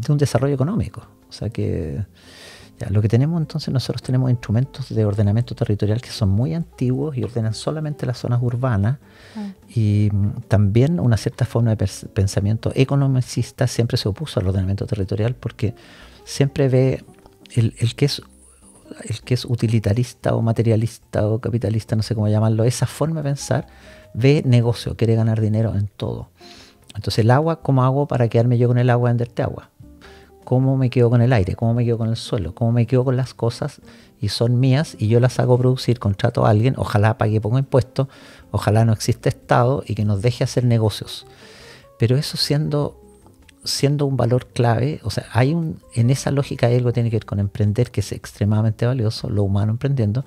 un desarrollo económico. O sea que Ya, lo que tenemos entonces, nosotros tenemos instrumentos de ordenamiento territorial que son muy antiguos y ordenan solamente las zonas urbanas. Y también una cierta forma de pensamiento economicista siempre se opuso al ordenamiento territorial, porque siempre ve el que es utilitarista o materialista o capitalista, no sé cómo llamarlo, esa forma de pensar, ve negocio, quiere ganar dinero en todo. Entonces el agua, ¿cómo hago para quedarme yo con el agua y venderte agua? ¿Cómo me quedo con el aire? ¿Cómo me quedo con el suelo? ¿Cómo me quedo con las cosas? Y son mías y yo las hago producir, contrato a alguien, ojalá pague poco impuesto, ojalá no exista Estado y que nos deje hacer negocios. Pero eso siendo un valor clave, o sea, en esa lógica hay algo que tiene que ver con emprender, que es extremadamente valioso, lo humano emprendiendo,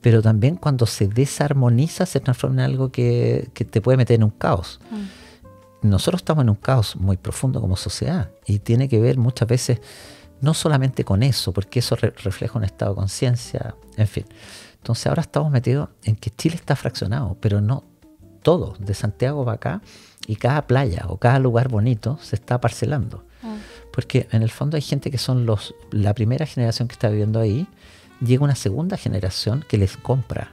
pero también cuando se desarmoniza se transforma en algo que te puede meter en un caos. Nosotros estamos en un caos muy profundo como sociedad y tiene que ver muchas veces no solamente con eso, porque eso refleja un estado de conciencia, en fin. Entonces ahora estamos metidos en que Chile está fraccionado, pero no todo, de Santiago para acá, y cada playa o cada lugar bonito se está parcelando. Porque en el fondo hay gente que son la primera generación que está viviendo ahí, llega una segunda generación que les compra.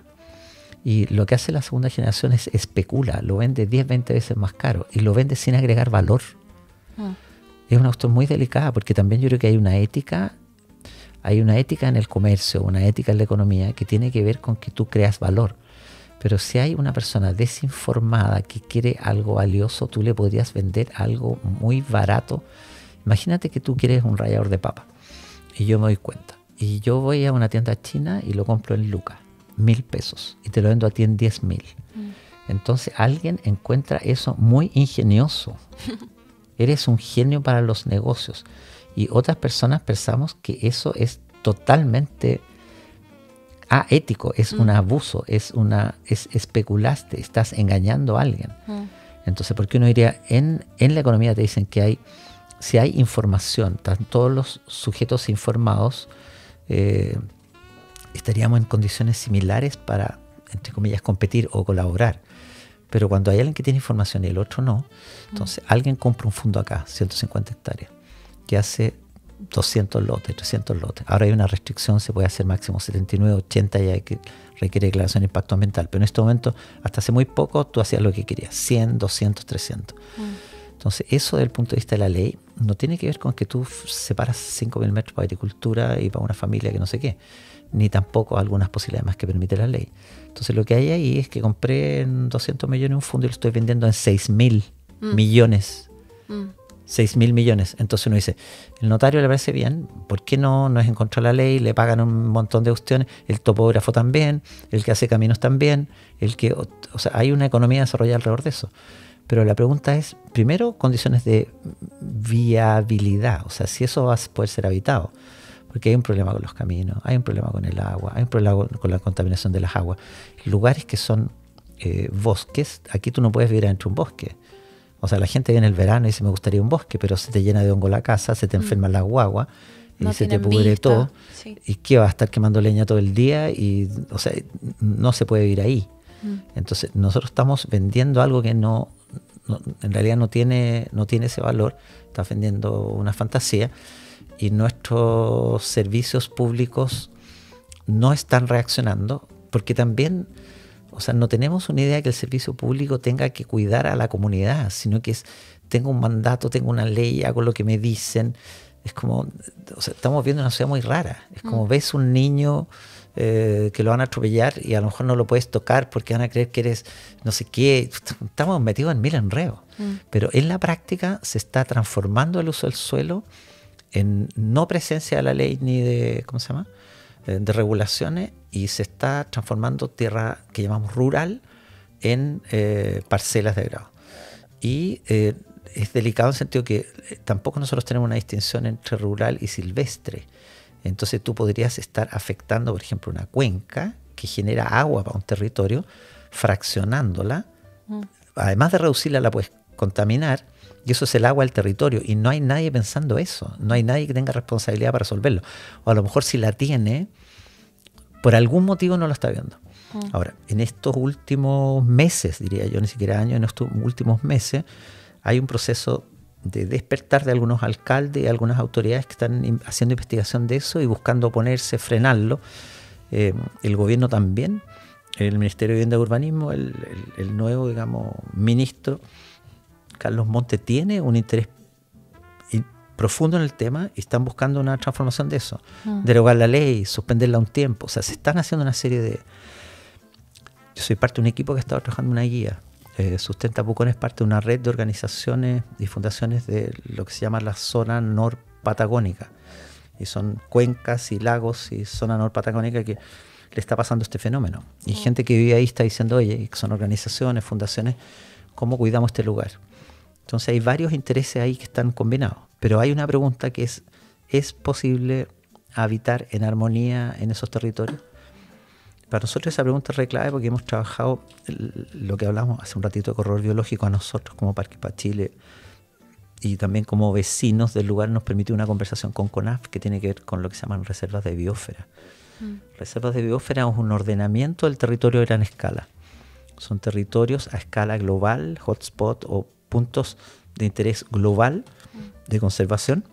Y lo que hace la segunda generación es especula, lo vende 10, 20 veces más caro y lo vende sin agregar valor. Es una cuestión muy delicada porque también yo creo que hay una ética en el comercio, una ética en la economía que tiene que ver con que tú creas valor. Pero si hay una persona desinformada que quiere algo valioso, tú le podrías vender algo muy barato. Imagínate que tú quieres un rallador de papa y yo me doy cuenta. Y yo voy a una tienda china y lo compro en lucas. 1.000 pesos y te lo vendo a ti en 10.000. Entonces alguien encuentra eso muy ingenioso. Eres un genio para los negocios. Y otras personas pensamos que eso es totalmente aético, es un abuso, es especulaste, estás engañando a alguien. Entonces, ¿por qué uno diría? En la economía te dicen que si hay información, están todos los sujetos informados, estaríamos en condiciones similares para, entre comillas, competir o colaborar. Pero cuando hay alguien que tiene información y el otro no, entonces alguien compra un fondo acá, 150 hectáreas, que hace 200 lotes, 300 lotes. Ahora hay una restricción, se puede hacer máximo 79, 80 y requiere declaración de impacto ambiental. Pero en este momento, hasta hace muy poco, tú hacías lo que querías, 100, 200, 300. Entonces, eso desde el punto de vista de la ley no tiene que ver con que tú separas 5.000 metros para agricultura y para una familia que no sé qué, ni tampoco algunas posibilidades más que permite la ley. Entonces, lo que hay ahí es que compré en 200 millones un fondo y lo estoy vendiendo en 6.000 millones. 6.000 millones. Entonces uno dice, el notario le parece bien, ¿por qué no es en contra de la ley? Le pagan un montón de cuestiones, el topógrafo también, el que hace caminos también, o sea, hay una economía desarrollada alrededor de eso. Pero la pregunta es, primero, condiciones de viabilidad, o sea, si eso va a poder ser habitado. Porque hay un problema con los caminos, hay un problema con el agua, hay un problema con la contaminación de las aguas. Lugares que son bosques, aquí tú no puedes vivir dentro de un bosque. O sea, la gente viene en el verano y dice, me gustaría un bosque, pero se te llena de hongo la casa, se te enferma la guagua y no se te pudre todo. Sí. ¿Y qué va a estar quemando leña todo el día? Y, o sea, no se puede vivir ahí. Entonces, nosotros estamos vendiendo algo que no en realidad no tiene ese valor. Estás vendiendo una fantasía y nuestros servicios públicos no están reaccionando porque también... O sea, no tenemos una idea de que el servicio público tenga que cuidar a la comunidad, sino que tengo un mandato, tengo una ley, hago lo que me dicen. Es como, o sea, estamos viendo una sociedad muy rara. Es como ves un niño que lo van a atropellar y a lo mejor no lo puedes tocar porque van a creer que eres no sé qué. Estamos metidos en mil enredos. Pero en la práctica se está transformando el uso del suelo en no presencia de la ley ni de, ¿cómo se llama?, de regulaciones, y se está transformando tierra que llamamos rural en parcelas de grado. Y es delicado en el sentido que tampoco nosotros tenemos una distinción entre rural y silvestre. Entonces tú podrías estar afectando, por ejemplo, una cuenca que genera agua para un territorio, fraccionándola. Además de reducirla, la puedes contaminar, y eso es el agua del territorio, y no hay nadie pensando eso, no hay nadie que tenga responsabilidad para resolverlo, o a lo mejor si la tiene, por algún motivo no lo está viendo. Ahora, en estos últimos meses, diría yo, ni siquiera años, en estos últimos meses, hay un proceso despertar de algunos alcaldes y algunas autoridades que están haciendo investigación de eso y buscando oponerse, frenarlo. El gobierno también, el Ministerio de Vivienda y Urbanismo, el nuevo, digamos, ministro Carlos Monte tiene un interés profundo en el tema y están buscando una transformación de eso. Derogar la ley, suspenderla un tiempo. O sea, se están haciendo una serie de... Yo soy parte de un equipo que ha estado trabajando en una guía. Sustenta Pucón es parte de una red de organizaciones y fundaciones de lo que se llama la zona norpatagónica. Y son cuencas y lagos y zona norpatagónica que le está pasando este fenómeno. Y gente que vive ahí está diciendo, oye, que son organizaciones, fundaciones, ¿cómo cuidamos este lugar? Entonces hay varios intereses ahí que están combinados. Pero hay una pregunta que ¿es posible habitar en armonía en esos territorios? Para nosotros esa pregunta es re clave porque hemos trabajado lo que hablamos hace un ratito de corredor biológico a nosotros como Parques para Chile y también como vecinos del lugar nos permitió una conversación con CONAF que tiene que ver con lo que se llaman reservas de biosfera. Reservas de biosfera es un ordenamiento del territorio a gran escala. Son territorios a escala global, hotspot o puntos de interés global de conservación.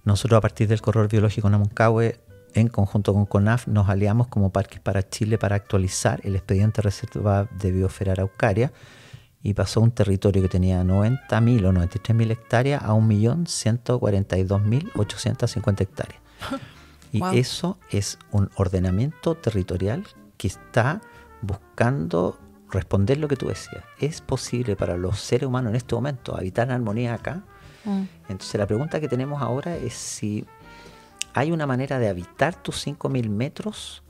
Nosotros a partir del corredor biológico Namuncahue, en conjunto con CONAF, nos aliamos como Parques para Chile para actualizar el expediente de reserva de biosfera Araucaria y pasó un territorio que tenía 90.000 o 93.000 hectáreas a 1.142.850 hectáreas. Y Wow. eso es un ordenamiento territorial que está buscando responder lo que tú decías. ¿Es posible para los seres humanos en este momento habitar en armonía acá? Entonces la pregunta que tenemos ahora es si hay una manera de habitar tus 5.000 metros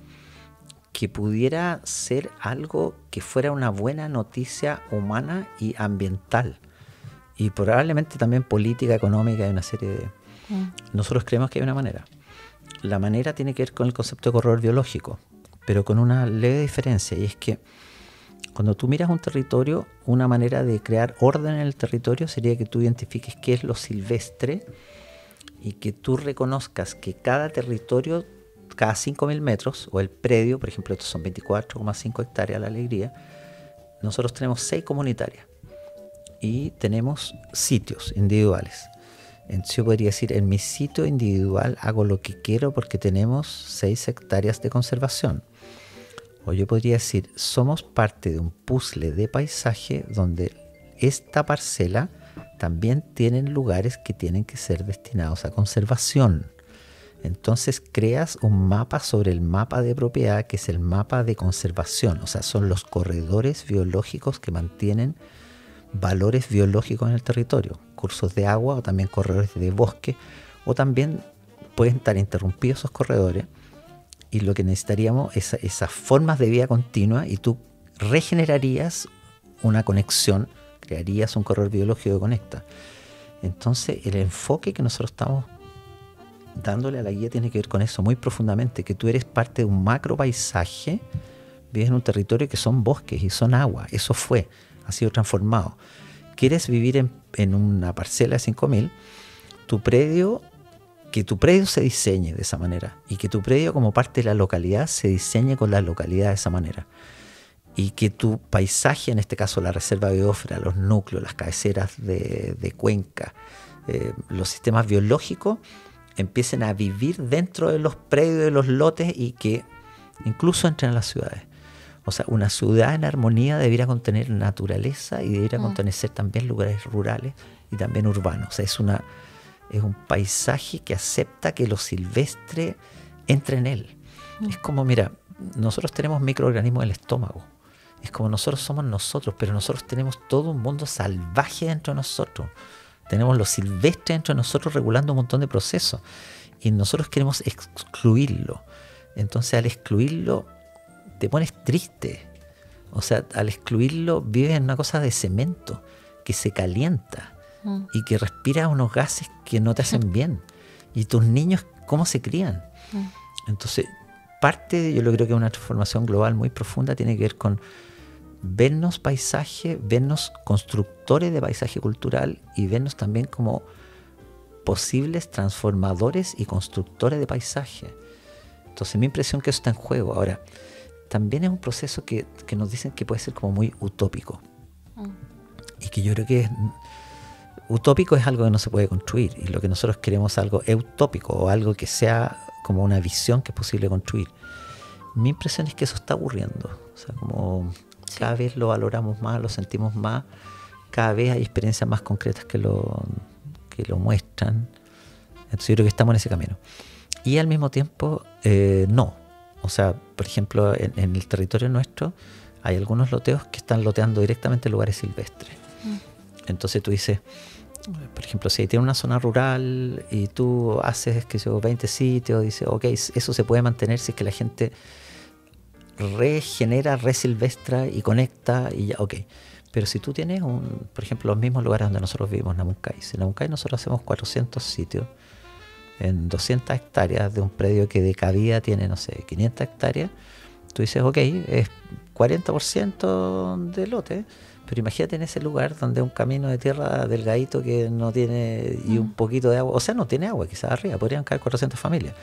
que pudiera ser algo que fuera una buena noticia humana y ambiental. Y probablemente también política, económica y una serie de... Nosotros creemos que hay una manera. La manera tiene que ver con el concepto de corredor biológico, pero con una leve diferencia, y es que cuando tú miras un territorio, una manera de crear orden en el territorio sería que tú identifiques qué es lo silvestre y que tú reconozcas que cada territorio, cada 5.000 metros, o el predio, por ejemplo, estos son 24,5 hectáreas La Alegría, nosotros tenemos 6 comunitarias y tenemos sitios individuales. Entonces yo podría decir, en mi sitio individual hago lo que quiero porque tenemos 6 hectáreas de conservación. O yo podría decir, somos parte de un puzzle de paisaje donde esta parcela también tienen lugares que tienen que ser destinados a conservación. Entonces creas un mapa sobre el mapa de propiedad, que es el mapa de conservación. O sea, son los corredores biológicos que mantienen valores biológicos en el territorio. Cursos de agua o también corredores de bosque. O también pueden estar interrumpidos esos corredores. Y lo que necesitaríamos es esas formas de vida continua y tú regenerarías una conexión, crearías un corredor biológico que conecta. Entonces el enfoque que nosotros estamos dándole a la guía tiene que ver con eso muy profundamente, que tú eres parte de un macro paisaje, vives en un territorio que son bosques y son agua, eso ha sido transformado. Quieres vivir en una parcela de 5.000, que tu predio se diseñe de esa manera y que tu predio como parte de la localidad se diseñe con la localidad de esa manera y que tu paisaje, en este caso la reserva biosfera, los núcleos, las cabeceras de cuenca, los sistemas biológicos empiecen a vivir dentro de los predios, de los lotes y que incluso entren a las ciudades. O sea, una ciudad en armonía debiera contener naturaleza y debiera contener también lugares rurales y también urbanos. O sea, es un paisaje que acepta que lo silvestre entre en él. Es como, mira, nosotros tenemos microorganismos en el estómago. Es como nosotros somos nosotros, pero nosotros tenemos todo un mundo salvaje dentro de nosotros. Tenemos lo silvestre dentro de nosotros regulando un montón de procesos. Y nosotros queremos excluirlo. Entonces, al excluirlo, te pones triste. O sea, al excluirlo, vives en una cosa de cemento que se calienta y que respira unos gases que no te hacen bien. Y tus niños, ¿cómo se crían? Entonces, yo lo creo que una transformación global muy profunda tiene que ver con vernos paisaje, vernos constructores de paisaje cultural y vernos también como posibles transformadores y constructores de paisaje. Entonces, mi impresión es que eso está en juego. Ahora, también es un proceso que nos dicen que puede ser como muy utópico. Y que yo creo que utópico es algo que no se puede construir, y lo que nosotros queremos es algo utópico, o algo que sea como una visión que es posible construir. Mi impresión es que eso está ocurriendo. O sea, como cada vez lo valoramos más, lo sentimos más, cada vez hay experiencias más concretas que lo muestran. Entonces yo creo que estamos en ese camino. Y al mismo tiempo, no. O sea, por ejemplo, en el territorio nuestro hay algunos loteos que están loteando directamente lugares silvestres. Entonces tú dices, por ejemplo, si tienes una zona rural y tú haces, que yo, 20 sitios, dices, ok, eso se puede mantener si es que la gente regenera, resilvestra y conecta, y ya, ok. Pero si tú tienes, por ejemplo, los mismos lugares donde nosotros vivimos, Namuncay. Si en Namuncay nosotros hacemos 400 sitios en 200 hectáreas de un predio que de cabida tiene, no sé, 500 hectáreas, tú dices, ok, es 40% de lote, pero imagínate en ese lugar donde un camino de tierra delgadito que no tiene, y un poquito de agua, o sea, no tiene agua, quizás arriba, podrían caer 400 familias,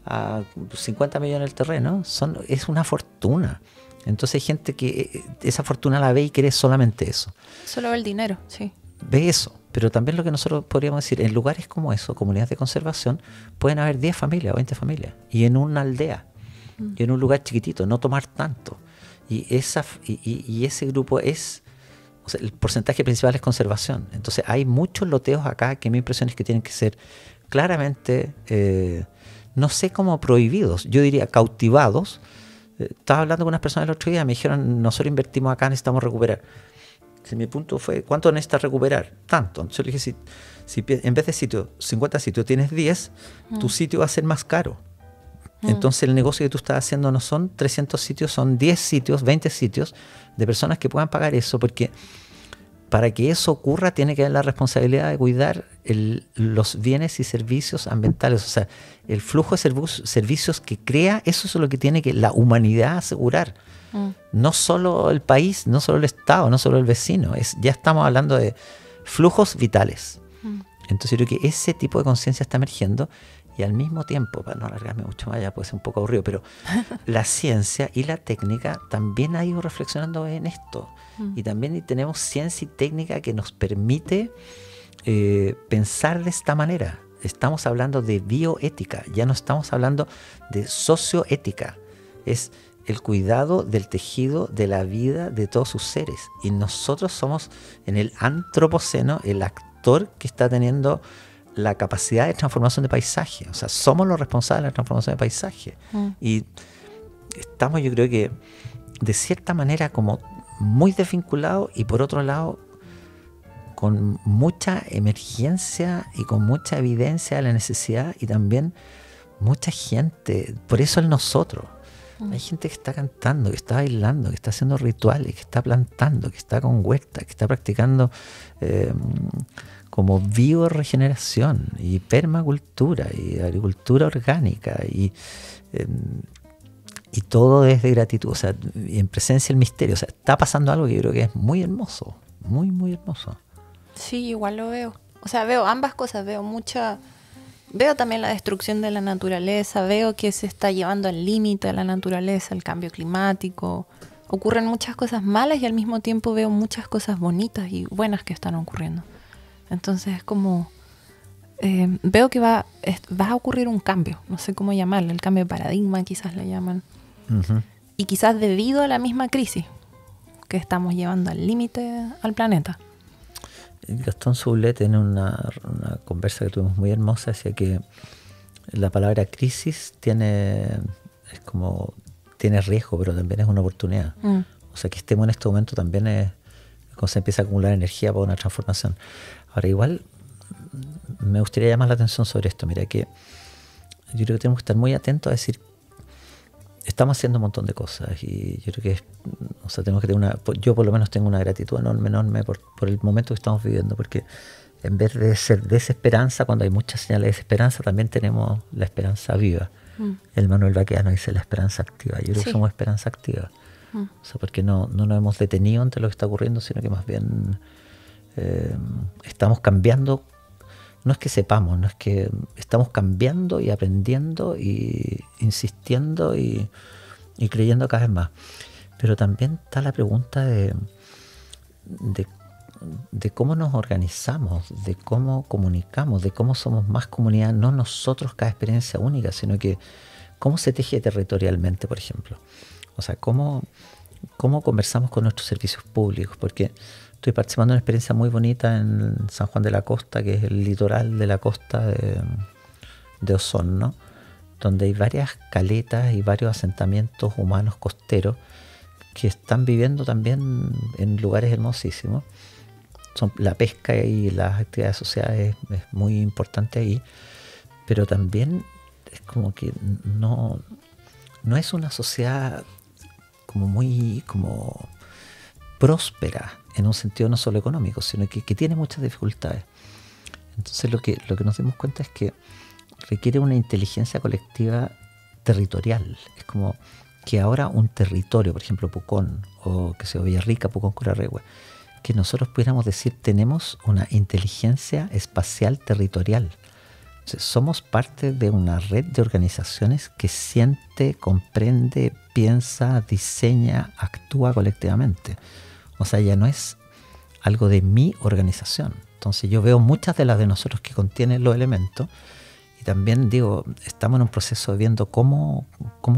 a 50 millones el terreno, es una fortuna. Entonces hay gente que esa fortuna la ve y quiere solamente eso. Solo ve el dinero, sí. Ve eso, pero también lo que nosotros podríamos decir, en lugares como eso, comunidades de conservación, pueden haber 10 familias o 20 familias, y en una aldea, y en un lugar chiquitito, no tomar tanto. Y ese grupo es, o sea, el porcentaje principal es conservación. Entonces hay muchos loteos acá que mi impresión es que tienen que ser claramente, no sé cómo prohibidos, yo diría cautivados. Estaba hablando con unas personas el otro día, me dijeron, nosotros invertimos acá, necesitamos recuperar. Si mi punto fue, ¿cuánto necesitas recuperar? Tanto. Entonces yo le dije, si en vez de 50 sitios tienes 10, tu sitio va a ser más caro. Entonces el negocio que tú estás haciendo no son 300 sitios, son 10 sitios, 20 sitios de personas que puedan pagar eso, porque para que eso ocurra tiene que haber la responsabilidad de cuidar los bienes y servicios ambientales. O sea, el flujo de servicios que crea, eso es lo que tiene que la humanidad asegurar. No solo el país, no solo el Estado, no solo el vecino. Ya estamos hablando de flujos vitales. Entonces yo creo que ese tipo de conciencia está emergiendo, y al mismo tiempo, para no alargarme mucho más, ya puede ser un poco aburrido, pero la ciencia y la técnica también ha ido reflexionando en esto. Y también tenemos ciencia y técnica que nos permite pensar de esta manera. Estamos hablando de bioética, ya no estamos hablando de socioética. Es el cuidado del tejido de la vida de todos sus seres. Y nosotros somos, en el antropoceno, el actor que está teniendo la capacidad de transformación de paisaje. O sea, somos los responsables de la transformación de paisaje. Y estamos, yo creo que, de cierta manera, como muy desvinculados, y por otro lado, con mucha emergencia y con mucha evidencia de la necesidad, y también mucha gente, por eso el nosotros. Hay gente que está cantando, que está bailando, que está haciendo rituales, que está plantando, que está con huertas, que está practicando como bioregeneración y permacultura y agricultura orgánica y todo desde gratitud, o sea, y en presencia del misterio. O sea, está pasando algo que yo creo que es muy hermoso, muy, muy hermoso. Sí, igual lo veo. O sea, veo ambas cosas, veo también la destrucción de la naturaleza, veo que se está llevando al límite a la naturaleza, el cambio climático. Ocurren muchas cosas malas y al mismo tiempo veo muchas cosas bonitas y buenas que están ocurriendo. Entonces es como, veo que va a ocurrir un cambio, no sé cómo llamarlo, el cambio de paradigma quizás le llaman. Y quizás debido a la misma crisis que estamos llevando al límite al planeta. Gastón Soulet, en una conversa que tuvimos muy hermosa, decía que la palabra crisis tiene riesgo, pero también es una oportunidad. O sea, que estemos en este momento también es cuando se empieza a acumular energía para una transformación. Ahora, igual me gustaría llamar la atención sobre esto. Mira, que yo creo que tenemos que estar muy atentos a decir, estamos haciendo un montón de cosas, y yo creo que tenemos que tener yo por lo menos tengo una gratitud enorme por el momento que estamos viviendo, porque en vez de ser desesperanza, cuando hay muchas señales de desesperanza, también tenemos la esperanza viva. El Manuel Baqueano dice la esperanza activa. Yo creo que somos esperanza activa. O sea, porque no nos hemos detenido ante lo que está ocurriendo, sino que más bien estamos cambiando. No es que sepamos, no es que estamos cambiando y aprendiendo y insistiendo y creyendo cada vez más. Pero también está la pregunta de cómo nos organizamos, de cómo comunicamos, de cómo somos más comunidad, no nosotros cada experiencia única, sino que cómo se teje territorialmente, por ejemplo. O sea, cómo conversamos con nuestros servicios públicos, porque estoy participando en una experiencia muy bonita en San Juan de la Costa, que es el litoral de la costa de Osorno, donde hay varias caletas y varios asentamientos humanos costeros que están viviendo también en lugares hermosísimos. La pesca y las actividades sociales es muy importante ahí, pero también es como que no es una sociedad como muy como próspera en un sentido no solo económico, sino que tiene muchas dificultades. Entonces lo que nos dimos cuenta es que requiere una inteligencia colectiva territorial. Es como que ahora un territorio, por ejemplo Pucón o que sea Villarrica, Pucón, Curarrehue, que nosotros pudiéramos decir tenemos una inteligencia espacial territorial. Entonces, somos parte de una red de organizaciones que siente, comprende, piensa, diseña, actúa colectivamente. O sea, ya no es algo de mi organización. Entonces yo veo muchas de las de nosotros que contienen los elementos y también digo, estamos en un proceso de viendo cómo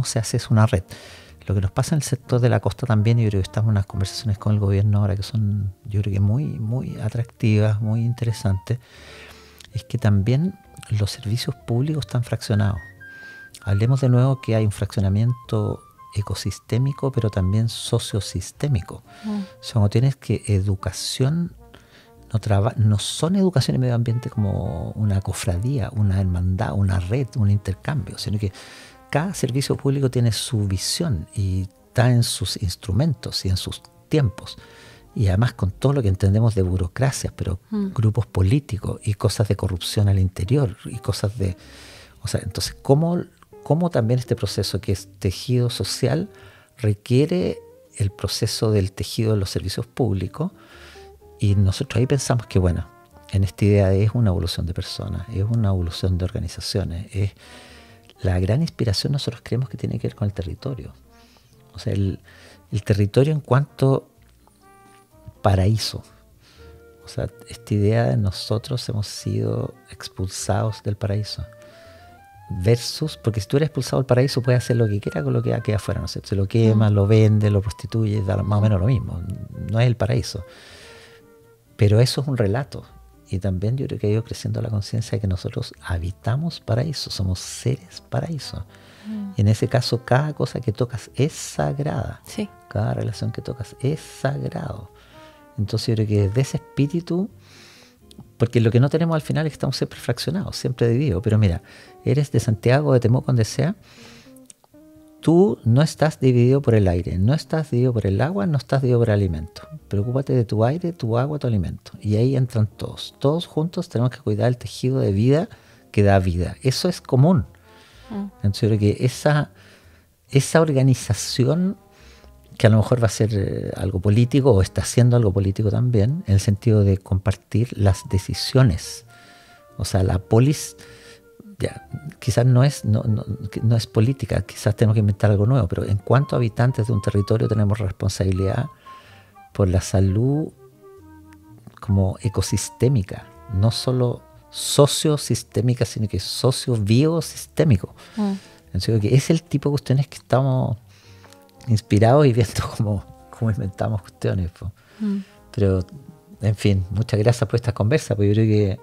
se hace una red. Lo que nos pasa en el sector de la costa también, y yo creo que estamos en unas conversaciones con el gobierno ahora que son, yo creo que muy, muy atractivas, muy interesantes, es que también los servicios públicos están fraccionados. Hablemos de nuevo que hay un fraccionamiento ecosistémico, pero también sociosistémico. O sea, cuando tienes que educación no son educación y medio ambiente como una cofradía, una hermandad, una red, un intercambio, sino que cada servicio público tiene su visión y está en sus instrumentos y en sus tiempos. Y además con todo lo que entendemos de burocracias, pero grupos políticos y cosas de corrupción al interior y cosas de... O sea, entonces, ¿cómo también este proceso que es tejido social requiere el proceso del tejido de los servicios públicos? Y nosotros ahí pensamos que, bueno, en esta idea es una evolución de personas, es una evolución de organizaciones, es la gran inspiración nosotros creemos que tiene que ver con el territorio. O sea, el territorio en cuanto paraíso. O sea, esta idea de nosotros hemos sido expulsados del paraíso. Versus, porque si tú eres expulsado del paraíso puedes hacer lo que quieras con lo que queda afuera, ¿no es cierto? Se lo quema, lo vende, lo prostituye, da más o menos lo mismo. No es el paraíso. Pero eso es un relato. Y también yo creo que ha ido creciendo la conciencia de que nosotros habitamos paraíso, somos seres paraíso. Y en ese caso, cada cosa que tocas es sagrada. Sí. Cada relación que tocas es sagrado. Entonces yo creo que desde ese espíritu, porque lo que no tenemos al final es que estamos siempre fraccionados, siempre divididos. Pero mira, eres de Santiago, de Temuco, donde sea, tú no estás dividido por el aire, no estás dividido por el agua, no estás dividido por el alimento. Preocúpate de tu aire, tu agua, tu alimento. Y ahí entran todos. Todos juntos tenemos que cuidar el tejido de vida que da vida. Eso es común. Entonces yo creo que esa organización, que a lo mejor va a ser algo político o está haciendo algo político también, en el sentido de compartir las decisiones. O sea, la polis... Ya, quizás no es política, quizás tenemos que inventar algo nuevo, pero en cuanto a habitantes de un territorio tenemos responsabilidad por la salud como ecosistémica, no solo sociosistémica, sino que socio-biosistémico. Entonces, que es el tipo de cuestiones que estamos inspirados y viendo cómo inventamos cuestiones. Pero, en fin, muchas gracias por esta conversa, porque yo creo que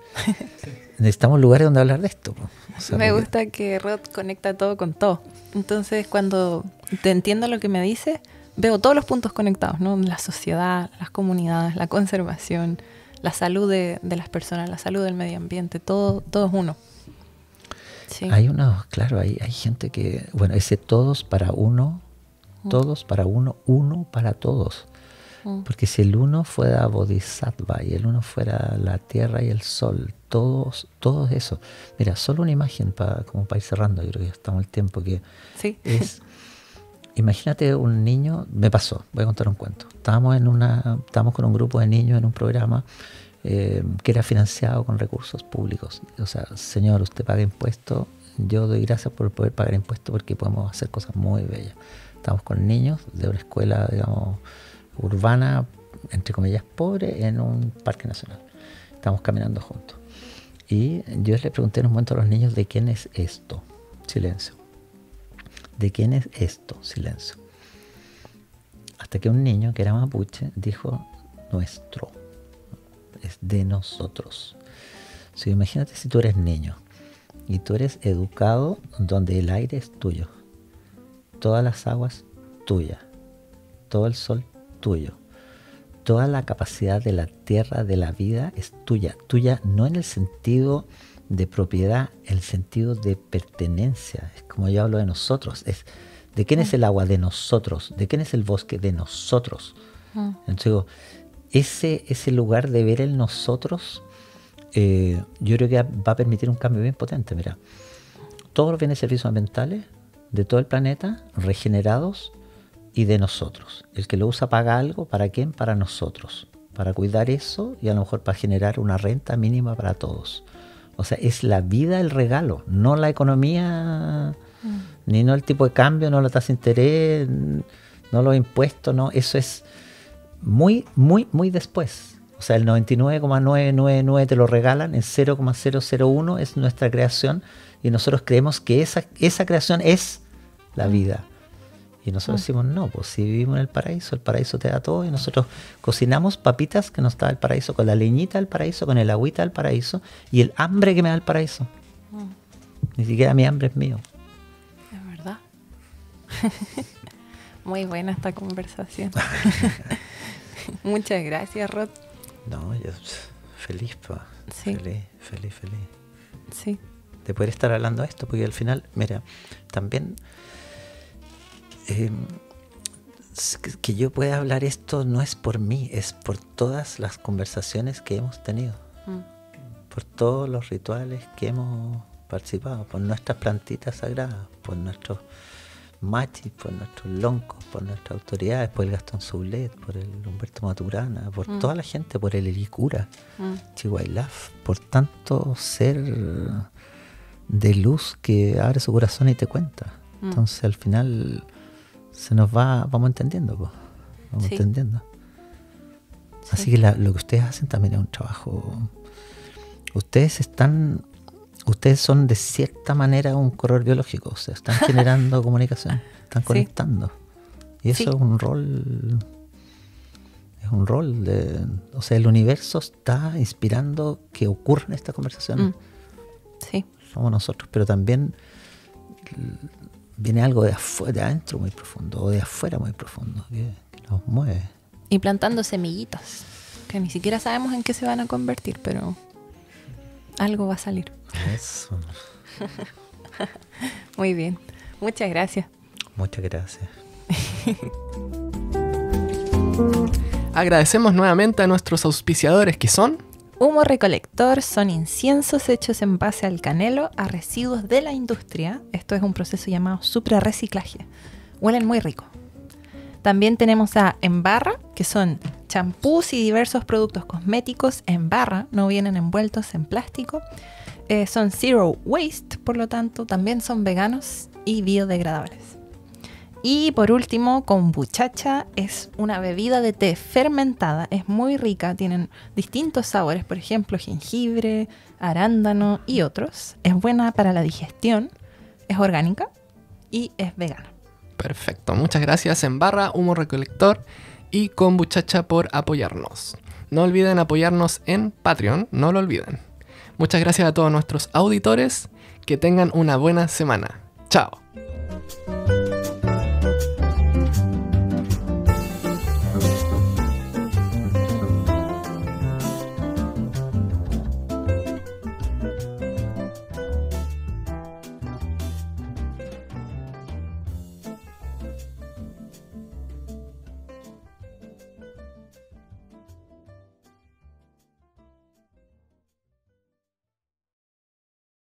necesitamos lugares donde hablar de esto. O sea, me gusta que Rod conecta todo con todo. Entonces, cuando te entiendo lo que me dices, veo todos los puntos conectados, ¿no? La sociedad, las comunidades, la conservación, la salud de las personas, la salud del medio ambiente, todo es uno. Sí. Hay gente que, bueno, ese todos para uno, uno para todos. Porque si el uno fuera Bodhisattva y el uno fuera la tierra y el sol, todos eso. Mira, solo una imagen como para ir cerrando, yo creo que ya estamos en el tiempo que sí. es. Imagínate un niño, me pasó, voy a contar un cuento. Estábamos con un grupo de niños en un programa que era financiado con recursos públicos. O sea, señor, usted paga impuestos, yo doy gracias por poder pagar impuestos porque podemos hacer cosas muy bellas. Estábamos con niños de una escuela, digamos, urbana, entre comillas, pobre en un parque nacional. Estamos caminando juntos. Y yo le pregunté en un momento a los niños, ¿de quién es esto? Silencio. ¿De quién es esto? Silencio. Hasta que un niño que era mapuche dijo, nuestro. Es de nosotros. O sea, imagínate si tú eres niño y tú eres educado donde el aire es tuyo, todas las aguas tuyas, todo el sol tuyo, toda la capacidad de la tierra, de la vida es tuya. Tuya no en el sentido de propiedad, en el sentido de pertenencia. Es como yo hablo de nosotros. Es ¿de quién es el agua? De nosotros. ¿De quién es el bosque? De nosotros. Entonces digo, ese lugar de ver el nosotros, yo creo que va a permitir un cambio bien potente. Mira, todos los bienes y servicios ambientales de todo el planeta regenerados y de nosotros. El que lo usa paga algo, ¿para quién? Para nosotros, para cuidar eso y a lo mejor para generar una renta mínima para todos. O sea, es la vida el regalo, no la economía, ni no el tipo de cambio, no la tasa de interés, no los impuestos, no, eso es muy, muy, muy después. O sea, el 99,999 te lo regalan, el 0,001 es nuestra creación y nosotros creemos que esa creación es la vida. Y nosotros decimos, no, pues si vivimos en el paraíso te da todo y nosotros cocinamos papitas que nos da el paraíso, con la leñita del paraíso, con el agüita del paraíso y el hambre que me da el paraíso. Ni siquiera mi hambre es mío. Es verdad. Muy buena esta conversación. Muchas gracias, Rod. No, yo feliz, pa. Sí. Feliz. Sí. De poder estar hablando de esto, porque al final, mira, también que yo pueda hablar esto no es por mí, es por todas las conversaciones que hemos tenido, por todos los rituales que hemos participado, por nuestras plantitas sagradas, por nuestros machis, por nuestros loncos, por nuestras autoridades, por el Gastón Soulet, por el Humberto Maturana, por toda la gente, por el Elicura, Chihuailaf, por tanto ser de luz que abre su corazón y te cuenta. Entonces al final se nos vamos entendiendo, pues. Vamos entendiendo. Así que lo que ustedes hacen también es un trabajo. Ustedes son de cierta manera un corredor biológico, o sea, están generando comunicación, están conectando. Y eso es un rol. O sea, el universo está inspirando que ocurran estas conversaciones. Sí. Somos nosotros, pero también viene algo de adentro muy profundo, o de afuera muy profundo, que nos mueve. Y plantando semillitas, que ni siquiera sabemos en qué se van a convertir, pero algo va a salir. Eso. Muy bien. Muchas gracias. Muchas gracias. Agradecemos nuevamente a nuestros auspiciadores que son Humo Recolector. Son inciensos hechos en base al canelo a residuos de la industria. Esto es un proceso llamado suprarreciclaje. Huelen muy rico. También tenemos a En Barra, que son champús y diversos productos cosméticos en barra, no vienen envueltos en plástico. Son zero waste, por lo tanto también son veganos y biodegradables. Y por último, Kombuchacha es una bebida de té fermentada, es muy rica, tienen distintos sabores, por ejemplo jengibre, arándano y otros. Es buena para la digestión, es orgánica y es vegana. Perfecto, muchas gracias En Barra, Humo Recolector y Kombuchacha por apoyarnos. No olviden apoyarnos en Patreon, no lo olviden. Muchas gracias a todos nuestros auditores, que tengan una buena semana. Chao.